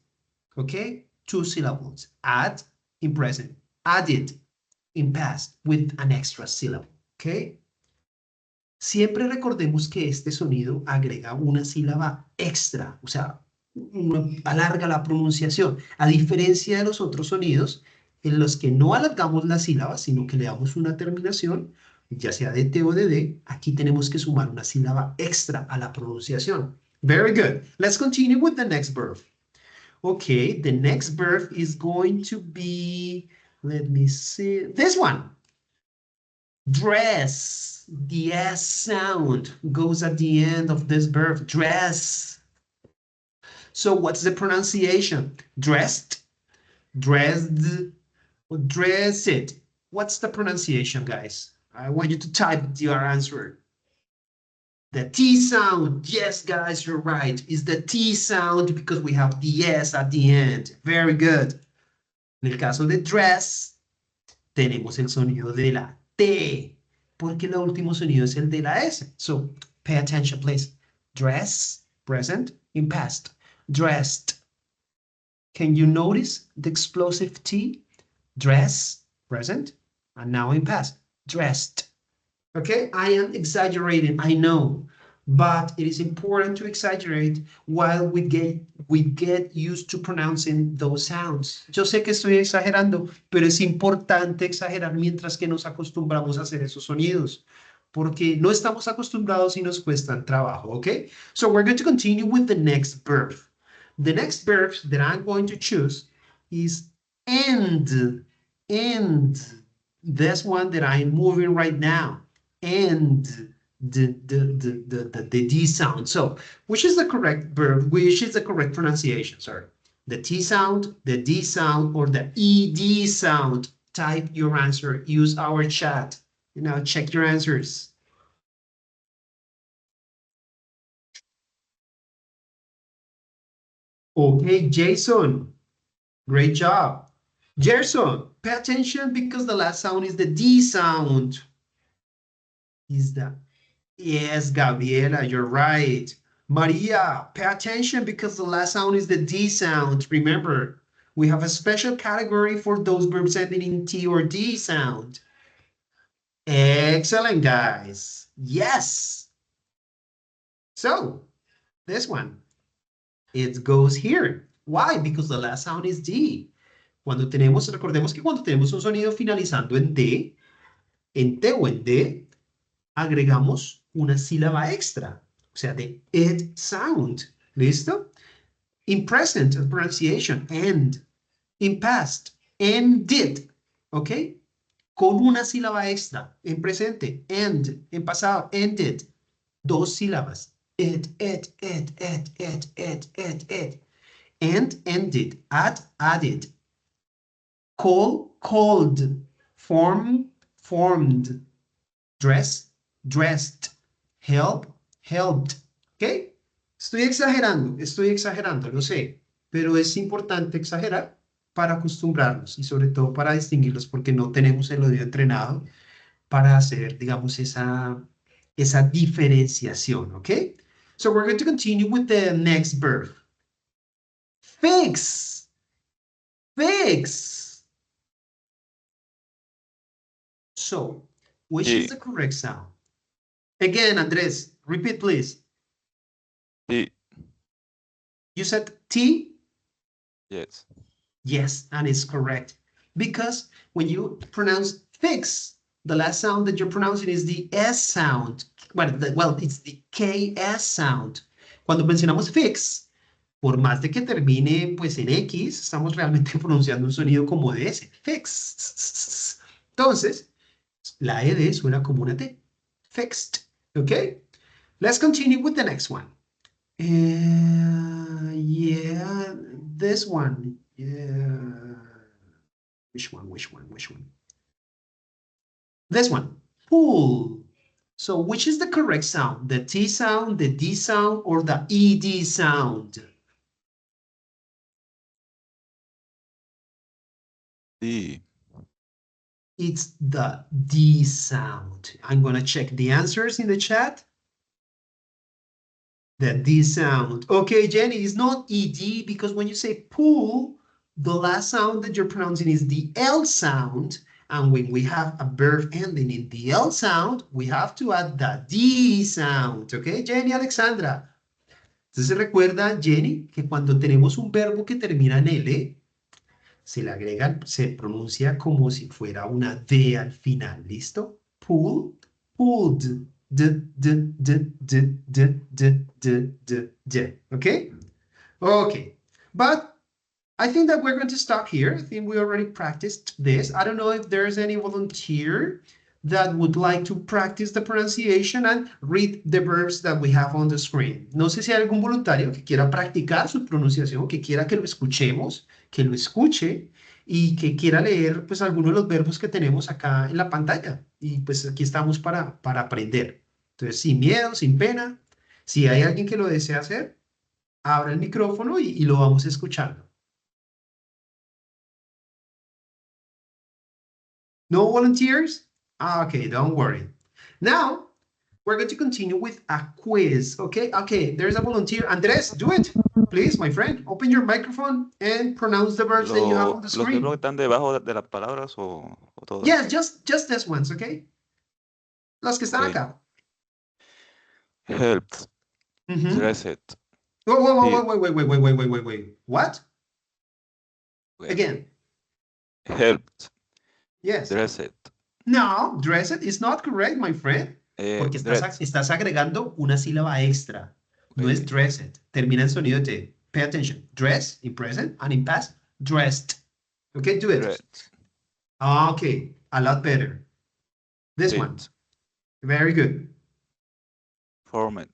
Okay? 2 syllables. Add in present. Added in past with an extra syllable. Okay? Siempre recordemos que este sonido agrega una sílaba extra, o sea, alarga la pronunciación, a diferencia de los otros sonidos en los que no alargamos la sílaba, sino que le damos una terminación, ya sea de T o de D. Aquí tenemos que sumar una sílaba extra a la pronunciación. Very good. Let's continue with the next verb. Okay, the next verb is going to be, let me see, this one. Dress. The S sound goes at the end of this verb, dress. So what's the pronunciation? Dressed, Dressed, or dress it. What's the pronunciation, guys? I want you to type your answer. The T sound. Yes, guys, you're right. It's the T sound because we have the S at the end. Very good. En el caso de dress, tenemos el sonido de la T, porque el último sonido es el de la S. So, pay attention, please. Dress, present, in past. Dressed. Can you notice the explosive T? Dress, present, and now in past. Dressed. Okay, I am exaggerating, I know, but it is important to exaggerate while we get used to pronouncing those sounds. Yo sé que estoy exagerando, pero es importante exagerar mientras que nos acostumbramos a hacer esos sonidos, porque no estamos acostumbrados y nos cuestan trabajo, okay? So we're going to continue with the next verb. The next verb that I'm going to choose is end. End. This one that I'm moving right now. And the D sound. So, which is the correct verb? Which is the correct pronunciation? Sorry. The T sound, the D sound, or the ED sound? Type your answer. Use our chat. You know, check your answers. Okay, Jason. Great job. Gerson, pay attention because the last sound is the D sound. Is that? Yes, Gabriela, you're right. Maria, pay attention because the last sound is the D sound. Remember, we have a special category for those verbs ending in T or D sound. Excellent, guys. Yes. So, this one, it goes here. Why? Because the last sound is D. Recordemos que cuando tenemos un sonido finalizando en D, en T o en D, agregamos una sílaba extra, o sea, de ed sound. ¿Listo? In present, pronunciation, end. In past, ended. ¿Ok? Con una sílaba extra. En presente, end. En pasado, ended. Dos sílabas. Ed. End, ended. Add, added. Call, called. Form, formed. Dress, dressed. Help, helped. ¿Ok? Estoy exagerando, lo sé, pero es importante exagerar para acostumbrarnos y sobre todo para distinguirlos porque no tenemos el oído entrenado para hacer, digamos, esa diferenciación, ¿ok? So we're going to continue with the next verb. Fix, fix. So, which is the correct sound? Again, Andres, repeat, please. T. You said T? Yes. Yes, and it's correct. Because when you pronounce fix, the last sound that you're pronouncing is the S sound. Well, it's the KS sound. Cuando mencionamos fix, por más de que termine pues en X, estamos realmente pronunciando un sonido como de S. Fix. Entonces, la ED suena como una T. Fixed. Okay? Let's continue with the next one. Yeah, this one. Yeah. Which one? This one. Pull. So which is the correct sound? The T sound, the D sound, or the ED sound? D. It's the D sound. I'm going to check the answers in the chat. The D sound. Okay, Jenny, it's not ED because when you say pull, the last sound that you're pronouncing is the L sound. And when we have a verb ending in the L sound, we have to add the D sound. Okay, Jenny, Alexandra. Entonces recuerda, Jenny, que cuando tenemos un verbo que termina en L, se le agregan, se pronuncia como si fuera una D al final. ¿Listo? Pull, pulled. Okay? Okay. But I think that we're going to stop here. I think we already practiced this. I don't know if there's any volunteer that would like to practice the pronunciation and read the verbs that we have on the screen. No sé si hay algún voluntario que quiera practicar su pronunciación, que quiera que lo escuchemos, que lo escuche y que quiera leer pues algunos de los verbos que tenemos acá en la pantalla. Y pues aquí estamos para aprender. Entonces, sin miedo, sin pena, si hay alguien que lo desea hacer, abra el micrófono y lo vamos escuchando. No volunteers? Okay, don't worry. Now, we're going to continue with a quiz, okay? Okay, there's a volunteer. Andres, do it, please, my friend. Open your microphone and pronounce the verbs that you have on the Los screen. verbos que están debajo de las palabras o todos. Yes, just these ones, okay? Los que están Okay. acá. Helped, Mhm. dressed, Wait. What? okay. Again. Helped, Yes. dressed. No, dressed is not correct, my friend. Porque Dressed. estás agregando una sílaba extra. No Okay. es dressed. Termina en sonido de T. Pay attention. Dress in present and in past, dressed. Okay, do it. Dressed. Okay, a lot better. This one. Fit, Very good. formed.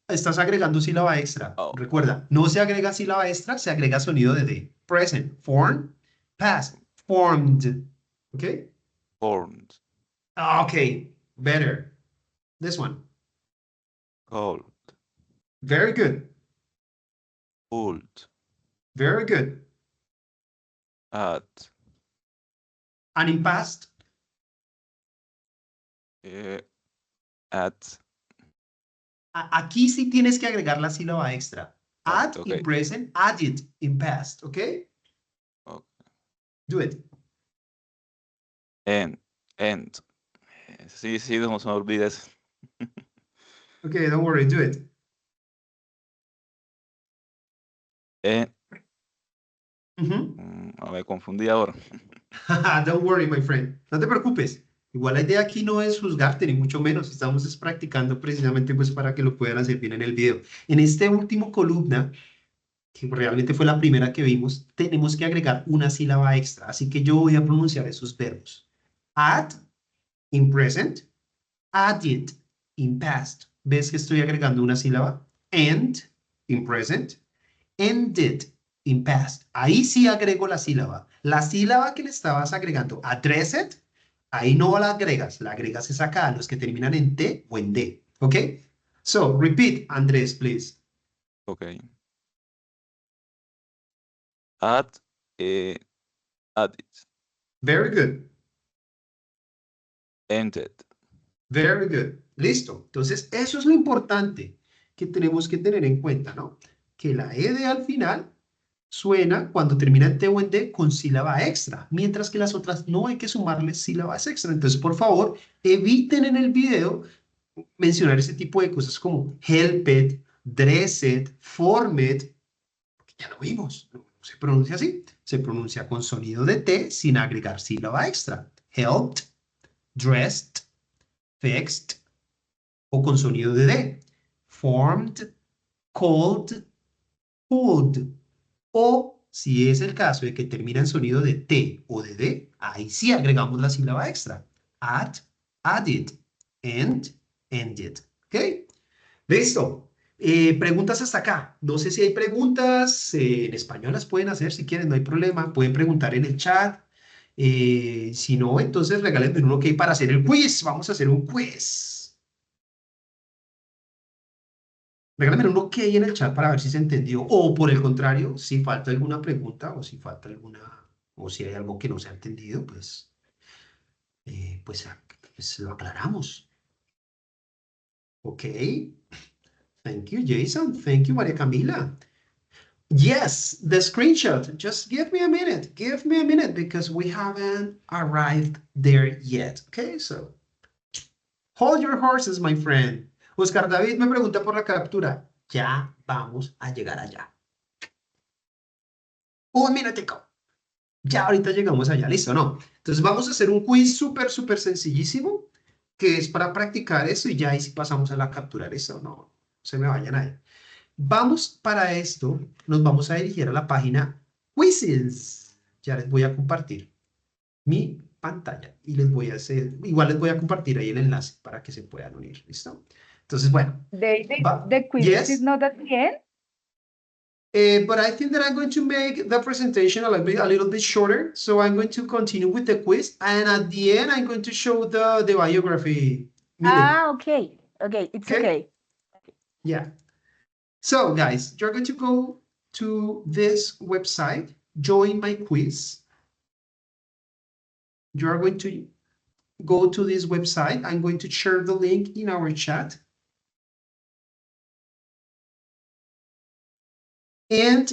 Estás agregando sílaba extra. Oh. Recuerda, no se agrega sílaba extra, se agrega sonido de D. Present, form, past, formed. Okay? Formed, Okay, better. This one. cold, Very good. pulled, Very good. at, And in past, at, aquí sí tienes que agregar la sílaba extra. Add okay. in present, added in past, okay? Okay. Do it. End. Sí, no se me olvida eso. Okay, don't worry, do it. Me confundí ahora. Don't worry, my friend. No te preocupes. Igual la idea aquí no es juzgarte, ni mucho menos. Estamos practicando precisamente pues para que lo puedan hacer bien en el video. En este último columna, que realmente fue la primera que vimos, tenemos que agregar una sílaba extra. Así que yo voy a pronunciar esos verbos. Add, in present. Added, in past. ¿Ves que estoy agregando una sílaba? End, in present. Ended, in past. Ahí sí agrego la sílaba. La sílaba que le estabas agregando, addressed, ahí no la agregas es acá, los que terminan en T o en D. ¿Ok? So, repeat, Andrés, please. Okay. Add, added, Very good. ended. Very good. Listo. Entonces, eso es lo importante que tenemos que tener en cuenta, ¿no? Que la ED al final suena cuando termina en T o en D con sílaba extra, mientras que las otras no hay que sumarles sílabas extra. Entonces, por favor, eviten en el video mencionar ese tipo de cosas como helped, dressed, formed, porque ya lo vimos, no se pronuncia así, se pronuncia con sonido de T sin agregar sílaba extra. Helped, dressed, fixed, o con sonido de D. Formed, called, pulled. O si es el caso de que termina en sonido de T o de D, ahí sí agregamos la sílaba extra. Add, added, end, ended. ¿Ok? Listo. Preguntas hasta acá. No sé si hay preguntas. En español las pueden hacer si quieren, no hay problema. Pueden preguntar en el chat. Si no, entonces regálenme un OK para hacer el quiz. Vamos a hacer un quiz. Regálame un OK en el chat para ver si se entendió. O por el contrario, si falta alguna pregunta o si falta alguna, o si hay algo que no se ha entendido, pues, pues lo aclaramos. OK. Thank you, Jason. Thank you, María Camila. Yes, the screenshot. Just give me a minute. Give me a minute because we haven't arrived there yet. Okay, so hold your horses, my friend. Oscar David me pregunta por la captura. Ya vamos a llegar allá. Un minutico. Ya ahorita llegamos allá. Listo, ¿no? Entonces vamos a hacer un quiz súper sencillísimo que es para practicar eso y ya ahí sí pasamos a la captura. Listo, no se me vayan ahí. Vamos para esto, nos vamos a dirigir a la página Quizzes. Ya les voy a compartir mi pantalla y les voy a hacer, igual les voy a compartir ahí el enlace para que se puedan unir, ¿listo? Entonces, bueno, The quiz is yes, not at the end. but I think that I'm going to make the presentation a little bit shorter, so I'm going to continue with the quiz, and at the end, I'm going to show the biography. Okay. Okay, it's okay. Yeah. So, guys, you're going to go to this website, join my quiz. You're going to go to this website. I'm going to share the link in our chat. And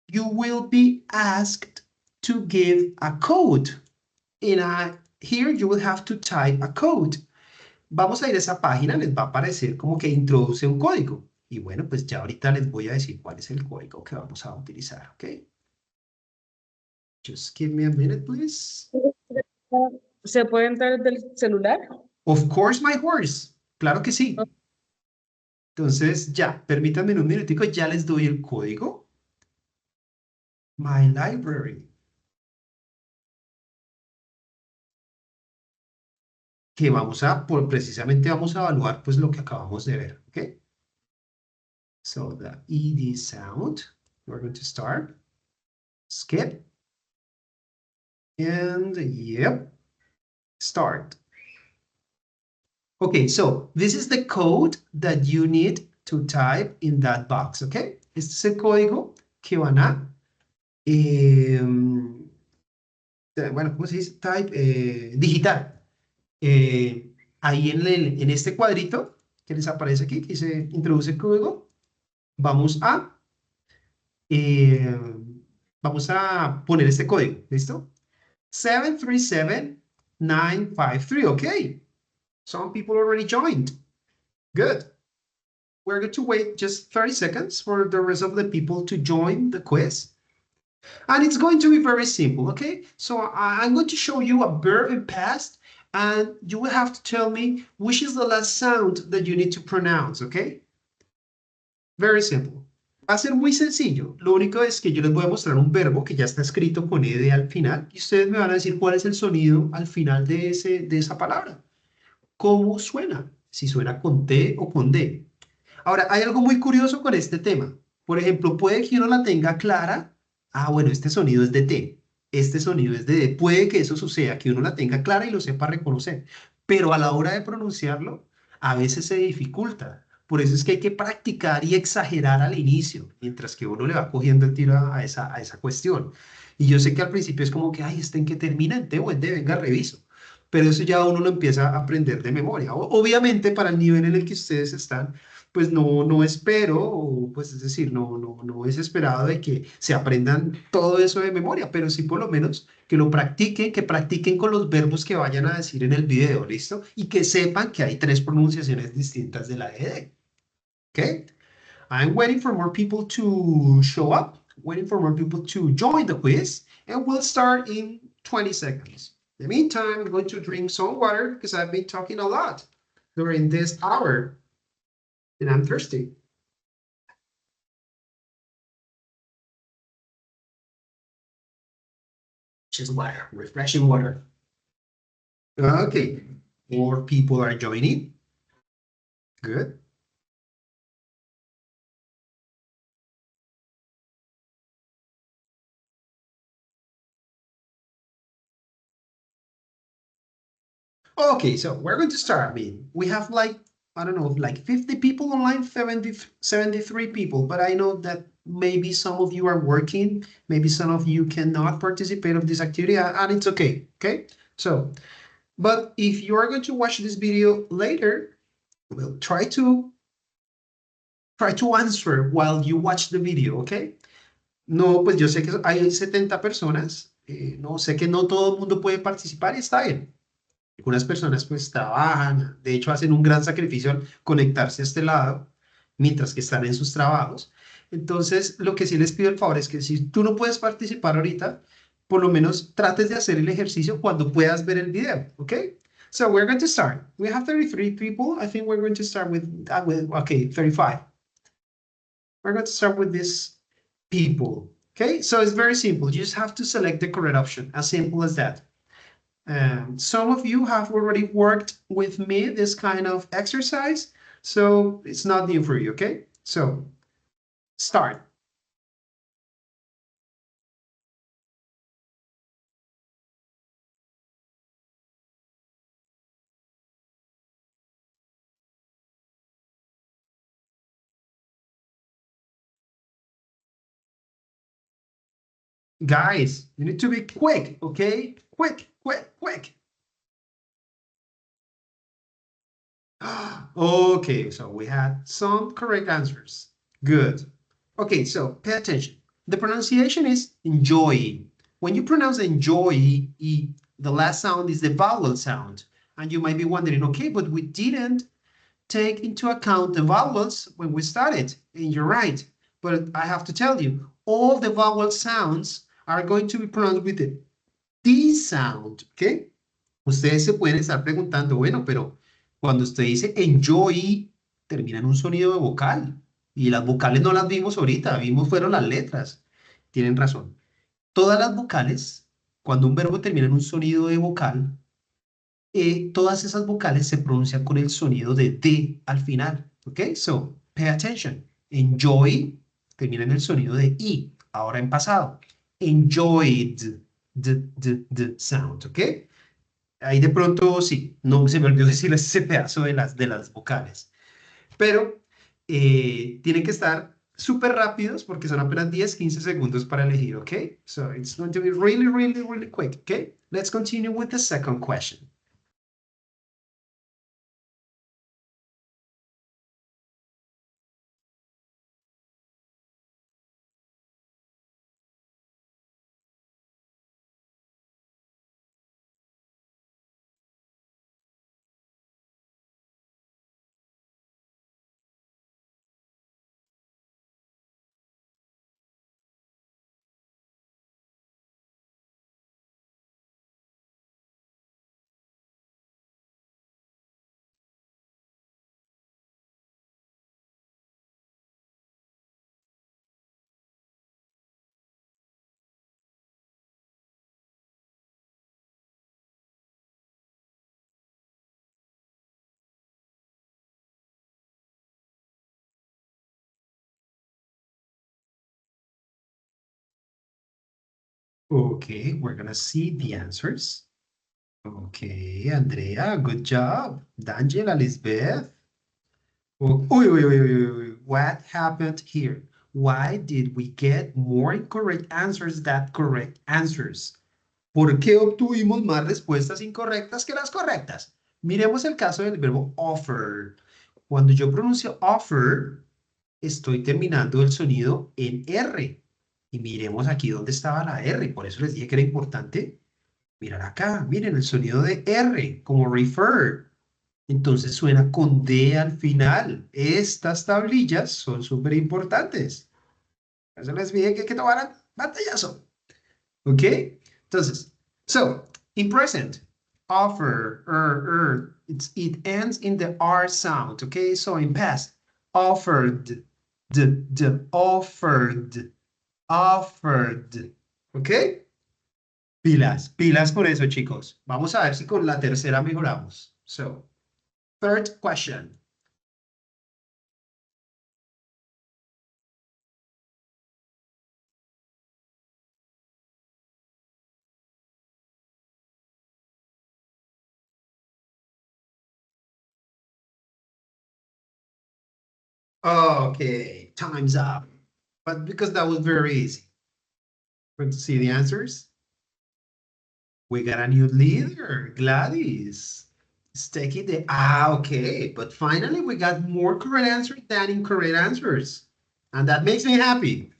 you will be asked to give a code. And here you will have to type a code. Vamos a ir a esa página, les va a aparecer como que introduce un código. Y bueno, pues ya ahorita les voy a decir cuál es el código que vamos a utilizar, ¿ok? Just give me a minute, please. ¿Se puede entrar desde el celular? Of course, my horse. Claro que sí. Entonces, ya, permítanme un minutico, ya les doy el código. My library. Que precisamente vamos a evaluar pues lo que acabamos de ver, ¿ok? So, the ED sound, we're going to start. Skip. And, yep, start. Okay, so this is the code that you need to type in that box, okay? Este es el código que van a, bueno, ¿cómo se dice? Type, digitar. Ahí en este cuadrito que les aparece aquí, que se introduce el código, vamos a poner este código, ¿listo? 737953, okay. Some people already joined. Good. We're going to wait just 30 seconds for the rest of the people to join the quiz. And it's going to be very simple, okay? So I'm going to show you a verb in past, and you will have to tell me which is the last sound that you need to pronounce, okay? Very simple. Va a ser muy sencillo. Lo único es que yo les voy a mostrar un verbo que ya está escrito con ed al final, y ustedes me van a decir cuál es el sonido al final de esa palabra. ¿Cómo suena? Si suena con T o con D. Ahora, hay algo muy curioso con este tema. Por ejemplo, puede que uno la tenga clara. Ah, bueno, este sonido es de T. Este sonido es de D. Puede que eso suceda, que uno la tenga clara y lo sepa reconocer. Pero a la hora de pronunciarlo, a veces se dificulta. Por eso es que hay que practicar y exagerar al inicio, mientras que uno le va cogiendo el tiro a esa cuestión. Y yo sé que al principio es como que, ay, ¿este en qué termina? En T o en D, venga, reviso. Pero eso ya uno lo empieza a aprender de memoria. Obviamente, para el nivel en el que ustedes están, pues no espero, o pues es decir, no es esperado de que se aprendan todo eso de memoria, pero sí por lo menos que lo practiquen, que practiquen con los verbos que vayan a decir en el video, ¿listo? Y que sepan que hay 3 pronunciaciones distintas de la ED. ¿Ok? I'm waiting for more people to show up, waiting for more people to join the quiz, and we'll start in 20 seconds. In the meantime, I'm going to drink some water because I've been talking a lot during this hour. And I'm thirsty. Just water, refreshing water. Okay, more people are joining. Good. Okay, so we're going to start. I mean, we have like, I don't know, like 50 people online, 73 people, but I know that maybe some of you are working, maybe some of you cannot participate of this activity, and it's okay, okay? So, but if you are going to watch this video later, we'll try to answer while you watch the video, okay? No, pues yo sé que hay 70 personas, no sé que no todo el mundo puede participar y está bien. Algunas personas pues trabajan, de hecho hacen un gran sacrificio al conectarse a este lado, mientras que están en sus trabajos. Entonces, lo que sí les pido el favor es que si tú no puedes participar ahorita, por lo menos trates de hacer el ejercicio cuando puedas ver el video, ¿ok? So we're going to start. We have 33 people. I think we're going to start with okay, 35. We're going to start with these people, okay? So it's very simple. You just have to select the correct option, as simple as that. Some of you have already worked with me this kind of exercise, so it's not new for you, okay? So start. Guys, you need to be quick, okay? Quick, quick, quick. Okay, so we had some correct answers. Good. Okay, so pay attention. The pronunciation is enjoy. When you pronounce enjoy, the last sound is the vowel sound. And you might be wondering, okay, but we didn't take into account the vowels when we started. And you're right. But I have to tell you, all the vowel sounds are going to be pronounced with the D sound, okay? Ustedes se pueden estar preguntando, bueno, pero cuando usted dice enjoy, termina en un sonido de vocal. Y las vocales no las vimos ahorita, vimos fueron las letras. Tienen razón. Todas las vocales, cuando un verbo termina en un sonido de vocal, todas esas vocales se pronuncian con el sonido de D al final. ¿Ok? So, pay attention. Enjoy termina en el sonido de I, ahora en pasado. Enjoyed, the sound. ¿Ok? Ahí de pronto sí, no se me olvidó decirles ese pedazo de las vocales. Pero tienen que estar súper rápidos porque son apenas 10-15 segundos para elegir, ¿ok? So it's going to be really, really, really quick, ¿ok? Let's continue with the second question. Okay, we're gonna see the answers. Okay, Andrea, good job. Daniela, Lisbeth. What happened here? Why did we get more incorrect answers than correct answers? ¿Por qué obtuvimos más respuestas incorrectas que las correctas? Miremos el caso del verbo offer. Cuando yo pronuncio offer, estoy terminando el sonido en R. Y miremos aquí dónde estaba la R. Por eso les dije que era importante mirar acá. Miren el sonido de R, como refer. Entonces suena con D al final. Estas tablillas son súper importantes. Eso les dije que tomaran pantallazo. ¿Ok? Entonces, so, in present, offer, it ends in the R sound, okay? So in past, offered, offered, offered, okay? Pilas, pilas por eso, chicos. Vamos a ver si con la tercera mejoramos. So, third question. Okay, time's up. But because that was very easy. Want to see the answers? We got a new leader, Gladys. It's taking the, okay. But finally we got more correct answers than incorrect answers. And that makes me happy.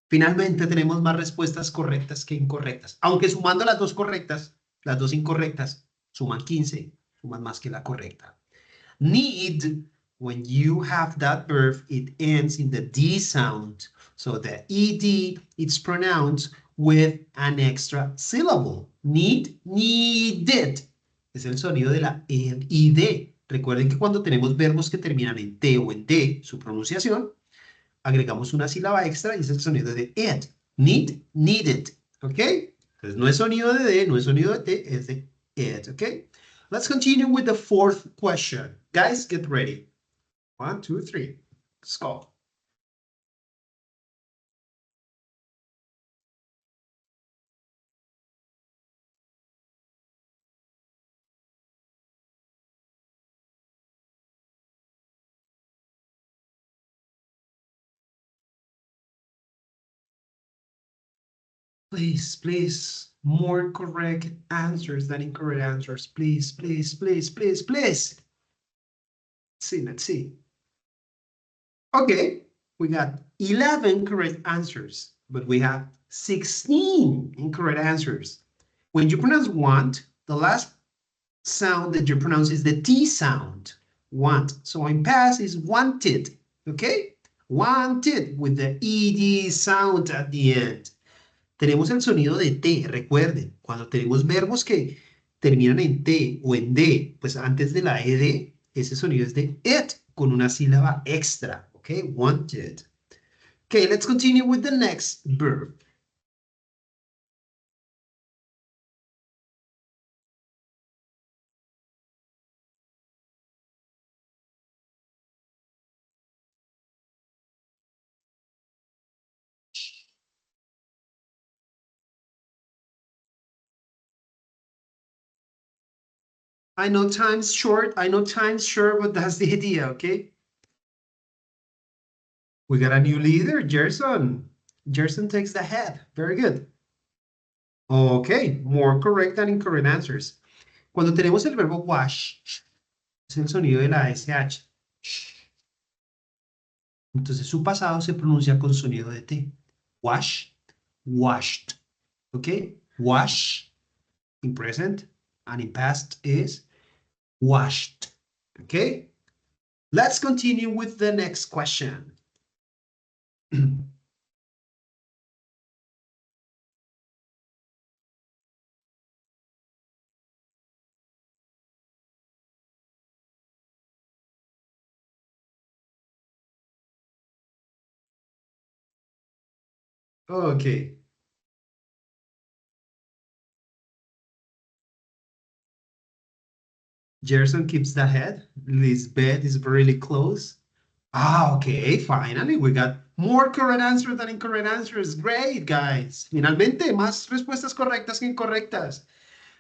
Finalmente tenemos más respuestas correctas que incorrectas. Aunque sumando las dos correctas, las dos incorrectas, suman 15, suman más que la correcta. Need, when you have that verb, it ends in the D sound. So the ED, it's pronounced with an extra syllable. Need, needed. Es el sonido de la ID. Recuerden que cuando tenemos verbos que terminan en T o en D, su pronunciación, agregamos una sílaba extra y es el sonido de it. Need, needed. ¿Ok? Entonces no es sonido de D, no es sonido de T, es de it, okay? Let's continue with the fourth question. Guys, get ready. 1, 2, 3. Let's go. Please, please, more correct answers than incorrect answers. Please, please, please, please, please. Let's see. Okay, we got 11 correct answers, but we have 16 incorrect answers. When you pronounce want, the last sound that you pronounce is the T sound, want. So in past is wanted, okay? Wanted with the ED sound at the end. Tenemos el sonido de T, recuerden, cuando tenemos verbos que terminan en T o en D, pues antes de la ED, ese sonido es de it, con una sílaba extra, okay? Wanted. Okay, let's continue with the next verb. I know time's short, but that's the idea, okay? We got a new leader, Gerson. Gerson takes the head. Very good. Okay, more correct than incorrect answers. Cuando tenemos el verbo wash, es el sonido de la SH. Entonces su pasado se pronuncia con sonido de T. Wash, washed. Okay, wash in present and in past is washed. Okay, let's continue with the next question. Okay. Gerson keeps the head. Lisbeth is really close. Ah, okay, finally we got more correct answers than incorrect answers. Great, guys. Finalmente, más respuestas correctas que incorrectas.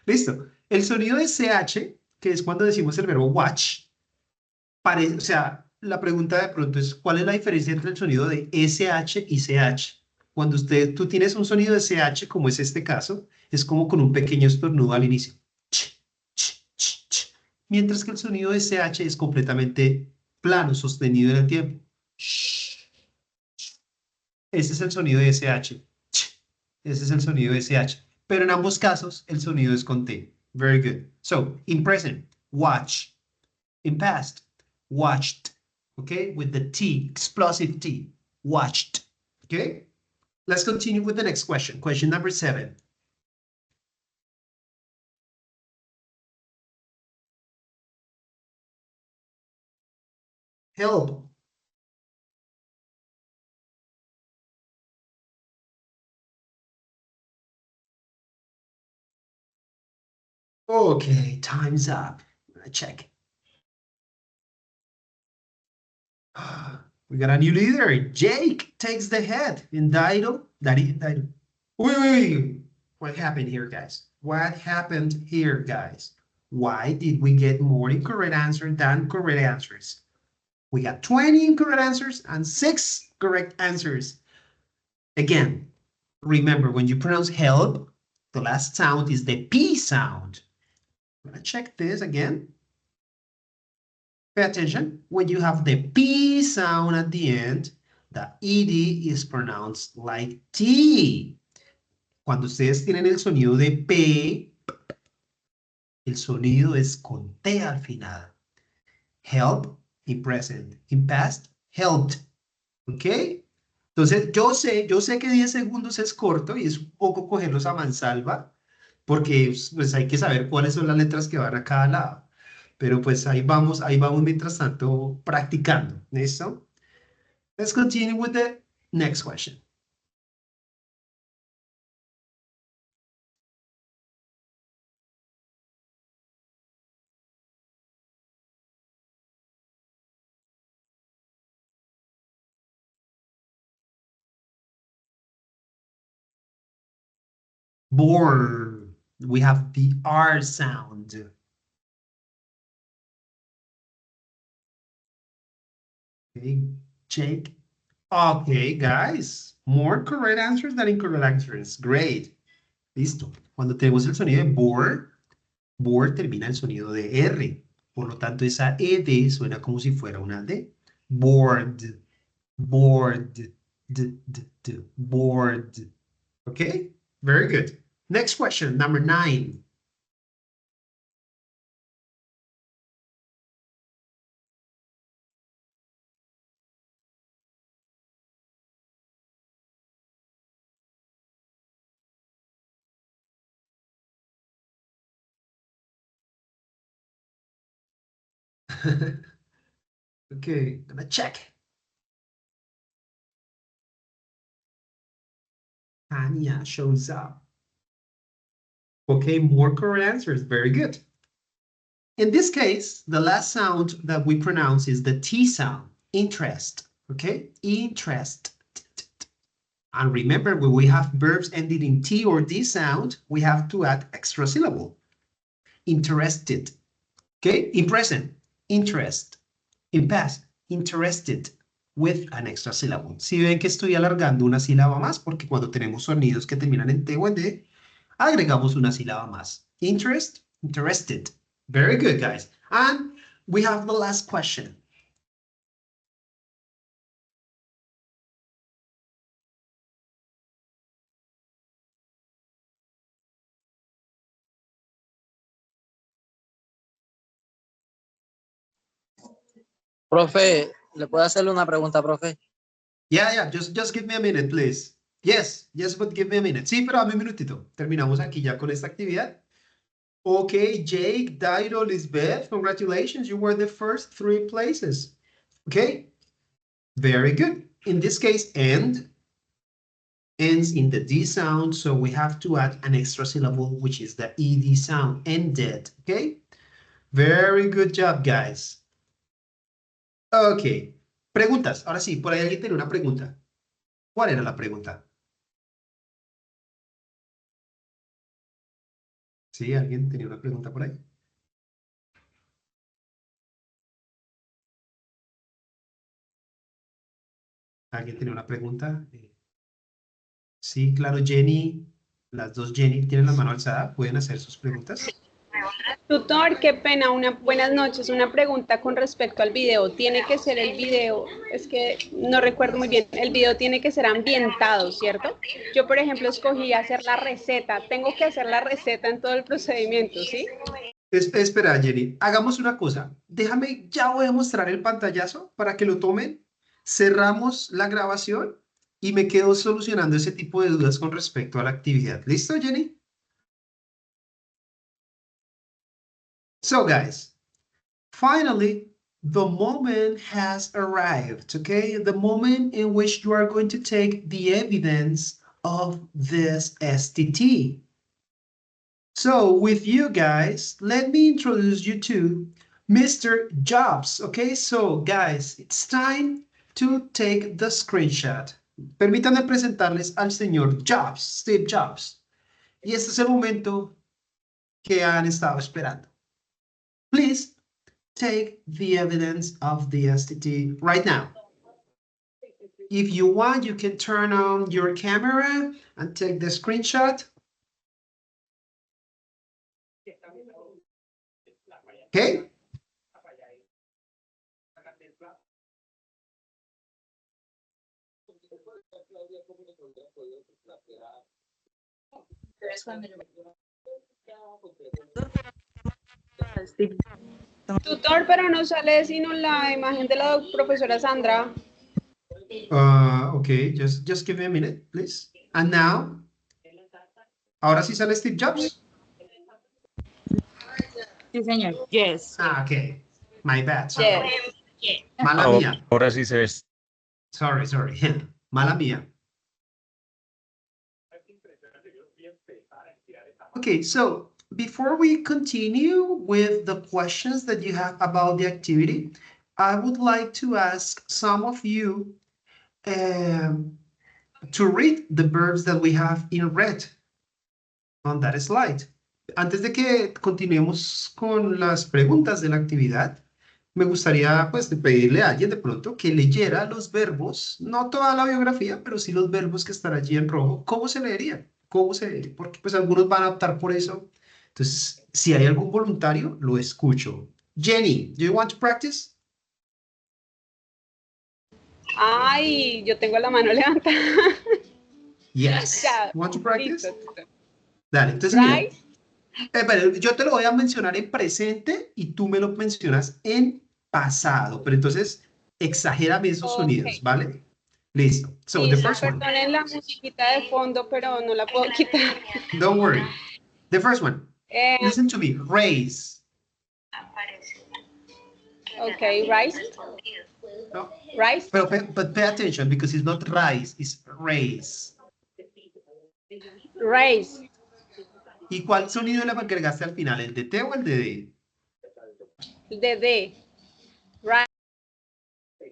Listo. El sonido de CH, que es cuando decimos el verbo watch, o sea, la pregunta de pronto es, ¿cuál es la diferencia entre el sonido de SH y CH? Cuando tú tienes un sonido de CH, como es este caso, es como con un pequeño estornudo al inicio. Ch, ch, ch, ch. Mientras que el sonido de CH es completamente plano, sostenido en el tiempo. Sh. Ese es el sonido de SH. Ch. Ese es el sonido de SH. Pero en ambos casos, el sonido es con T. Very good. So, in present, watch. In past, watched. Okay, with the T, explosive T. Watched. Okay, let's continue with the next question. Question number 7. Help. Okay, time's up. Check. We got a new leader. Jake takes the head in Dido. Dido. Wait. What happened here, guys? What happened here, guys? Why did we get more incorrect answers than correct answers? We got 20 incorrect answers and 6 correct answers. Again, remember when you pronounce help, the last sound is the P sound. I'm gonna check this again. Pay attention. When you have the P sound at the end, the ED is pronounced like T. Cuando ustedes tienen el sonido de P, el sonido es con T al final. Help in present. In past, helped. ¿Ok? Entonces, yo sé que 10 segundos es corto y es un poco cogerlos a mansalva, porque pues hay que saber cuáles son las letras que van a cada lado. Pero pues ahí vamos mientras tanto practicando. ¿Listo? Let's continue with the next question. Bore. We have the R sound. Okay, Jake. Okay, guys. More correct answers than incorrect answers. Great. Listo. Cuando tenemos el sonido de bore, bore termina el sonido de R. Por lo tanto, esa ED suena como si fuera una D. Bored. Bored. Bored. Okay? Very good. Next question, number 9. Okay, gonna check. Tanya shows up. Okay, more correct answers. Very good. In this case, the last sound that we pronounce is the T sound, interest. Okay, interest. And remember, when we have verbs ending in T or D sound, we have to add extra syllable. Interested. Okay, in present, interest. In past, interested, with an extra syllable. Si ven que estoy alargando una sílaba más, porque cuando tenemos sonidos que terminan en T o en D, agregamos una sílaba más. Interest, interested. Very good, guys. And we have the last question. Profe, ¿le puedo hacerle una pregunta, profe? Yeah, just give me a minute, please. Yes, but give me a minute. Sí, pero dame un minutito. Terminamos aquí ya con esta actividad. Okay, Jake, Dairo, Lisbeth, congratulations. You were the first 3 places. Okay, very good. In this case, end ends in the D sound, so we have to add an extra syllable, which is the ED sound, ended. Okay, very good job, guys. Okay, preguntas. Ahora sí, por ahí alguien tiene una pregunta. ¿Cuál era la pregunta? Sí, alguien tenía una pregunta por ahí. ¿Alguien tiene una pregunta? Sí, claro, Jenny, las dos Jenny tienen la mano alzada, pueden hacer sus preguntas. Tutor, qué pena, buenas noches. Una pregunta con respecto al video. ¿Tiene que ser el video? Es que no recuerdo muy bien. El video tiene que ser ambientado, ¿cierto? Yo, por ejemplo, escogí hacer la receta. Tengo que hacer la receta en todo el procedimiento, ¿sí? Espera, Jenny, hagamos una cosa. Déjame, ya voy a mostrar el pantallazo para que lo tomen. Cerramos la grabación y me quedo solucionando ese tipo de dudas con respecto a la actividad. ¿Listo, Jenny? So, guys, finally, the moment has arrived, okay? The moment in which you are going to take the evidence of this STT. So with you guys, let me introduce you to Mr. Jobs, okay? So guys, it's time to take the screenshot. Permítanme presentarles al señor Jobs, Steve Jobs. Y este es el momento que han estado esperando. Please take the evidence of the STT right now. If you want, you can turn on your camera and take the screenshot. Okay? Tutor, pero no sale sino la imagen de la profesora Sandra. Okay, just give me a minute, please. And now, ahora sí sale Steve Jobs. Sí, señor. Yes. Okay. My bad. Sorry. Yes. Mala mía. Ahora sí se ve. Sorry. Mala mía. Okay, so before we continue with the questions that you have about the activity, I would like to ask some of you to read the verbs that we have in red. on that slide. Antes de que continuemos con las preguntas de la actividad, me gustaría pues de pedirle a alguien de pronto que leyera los verbos, no toda la biografía, pero sí los verbos que están allí en rojo. ¿Cómo se leerían? ¿Cómo se? Porque pues algunos van a optar por eso. Entonces, si hay algún voluntario, lo escucho. Jenny, do you want to practice? Ay, yo tengo la mano levantada. Yes. Ya, You want to practice? listo. Dale, entonces mira. Rice, Pero yo te lo voy a mencionar en presente y tú me lo mencionas en pasado. Pero entonces, exagérame esos sonidos, ok. ¿vale? Listo. So, the Listo, first one. perdonen la musiquita de fondo, pero no la puedo quitar. Don't worry. The first one. Eh, Listen to me. Raise. ok, rice, No, rice, but pay attention because it's not rise, it's raise. race, ¿Y cuál sonido le agregaste al final? ¿El de T o el de D? de D, rice,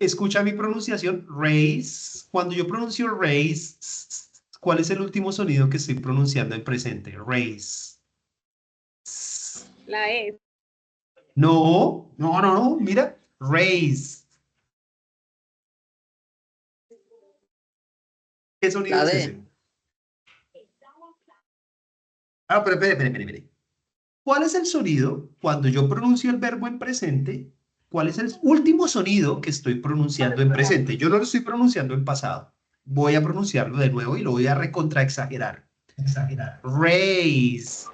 Escucha mi pronunciación. Raise. Cuando yo pronuncio raise, ¿cuál es el último sonido que estoy pronunciando en presente? Raise. la E, No, mira. Raise. ¿Qué sonido La es D. ese? Ah, pero espere. ¿Cuál es el sonido cuando yo pronuncio el verbo en presente? ¿Cuál es el último sonido que estoy pronunciando en presente? Yo no lo estoy pronunciando en pasado. Voy a pronunciarlo de nuevo y lo voy a recontraexagerar. Raise.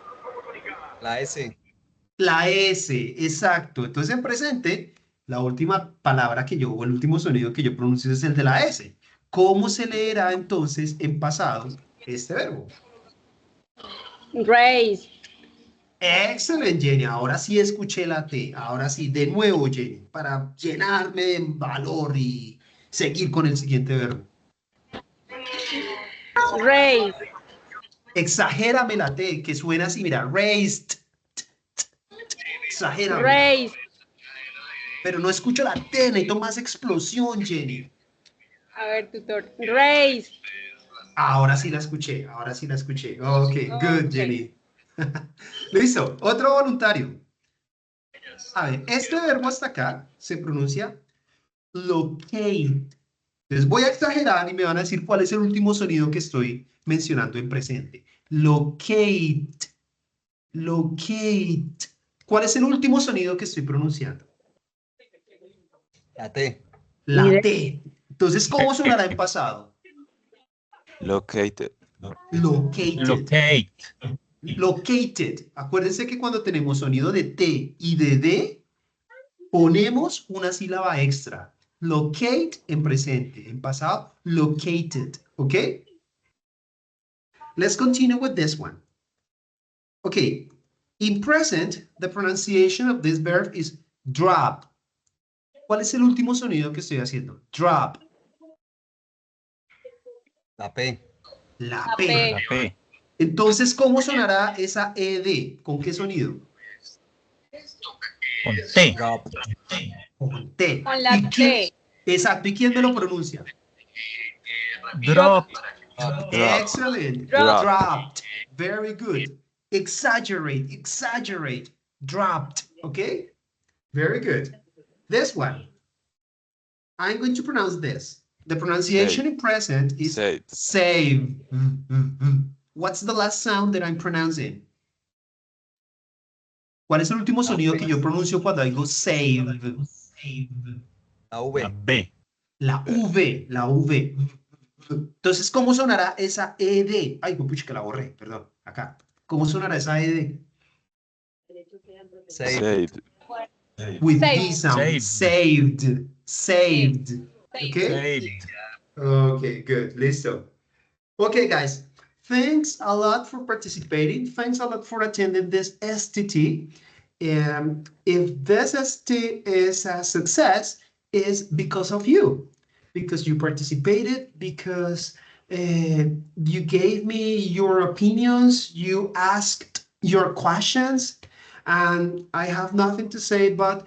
La S. La S, exacto. Entonces en presente, la última palabra que yo, o el último sonido que yo pronuncio es el de la S. ¿Cómo se leerá entonces en pasado este verbo? race, Excelente, Jenny. Ahora sí escuché la T. Ahora sí, de nuevo, Jenny, para llenarme de valor y seguir con el siguiente verbo. race, Exagérame la T, que suena así, mira, raised. Exagérame. race, Pero no escucho la T, necesito más explosión, Jenny. a ver, tutor, race, Ahora sí la escuché, ahora sí la escuché. Ok, good, Ok. Jenny. Listo, otro voluntario. A ver, este verbo hasta acá se pronuncia locate. Entonces voy a exagerar y me van a decir cuál es el último sonido que estoy mencionando en presente. Locate. Locate. ¿Cuál es el último sonido que estoy pronunciando? La T. La T. Entonces, ¿cómo sonará en pasado? Located. Located. Locate. Located. Acuérdense que cuando tenemos sonido de T y de D, ponemos una sílaba extra. Locate en presente. En pasado, located. ¿Ok? Let's continue with this one. Okay. In present, the pronunciation of this verb is drop. ¿Cuál es el último sonido que estoy haciendo? Drop. La P. La La P. P. La P. Entonces, ¿cómo sonará esa ED? ¿Con qué sonido? Con T. Drop. Con T. Con la ¿Y quién? T. Exacto. ¿Y quién me lo pronuncia? Drop. Drop. Excellent. Drop. Dropped. Very good. Exaggerate. Exaggerate. Dropped. Okay? Very good. This one. I'm going to pronounce this. The pronunciation Save. in present is Save. save. What's the last sound that I'm pronouncing? ¿Cuál es el último sonido que yo pronuncio cuando digo save? La La V. B. La V, la V. Entonces, ¿cómo sonará esa ED? Ay, pucha, que la borré, perdón, acá. ¿Cómo sonará esa ED? Save. Saved. With Saved. D sound. Saved. Saved. Saved. Okay? Saved. Okay, good. Listo. Okay, guys. Thanks a lot for participating. Thanks a lot for attending this STT. If this STT is a success, is because of you, because you participated, because you gave me your opinions, you asked your questions, and I have nothing to say but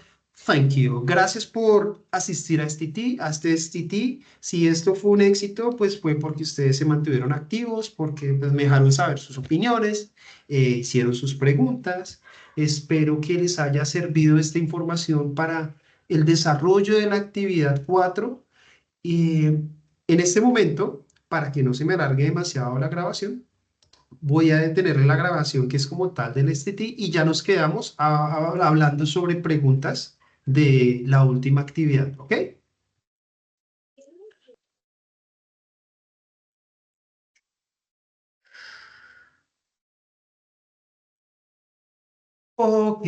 Thank you. Gracias por asistir a este STT. Si esto fue un éxito, pues fue porque ustedes se mantuvieron activos, porque pues, me dejaron saber sus opiniones, hicieron sus preguntas. Espero que les haya servido esta información para el desarrollo de la actividad 4. Y en este momento, para que no se me alargue demasiado la grabación, voy a detener la grabación que es como tal del STT y ya nos quedamos hablando sobre preguntas de la última actividad, ¿ok? Ok,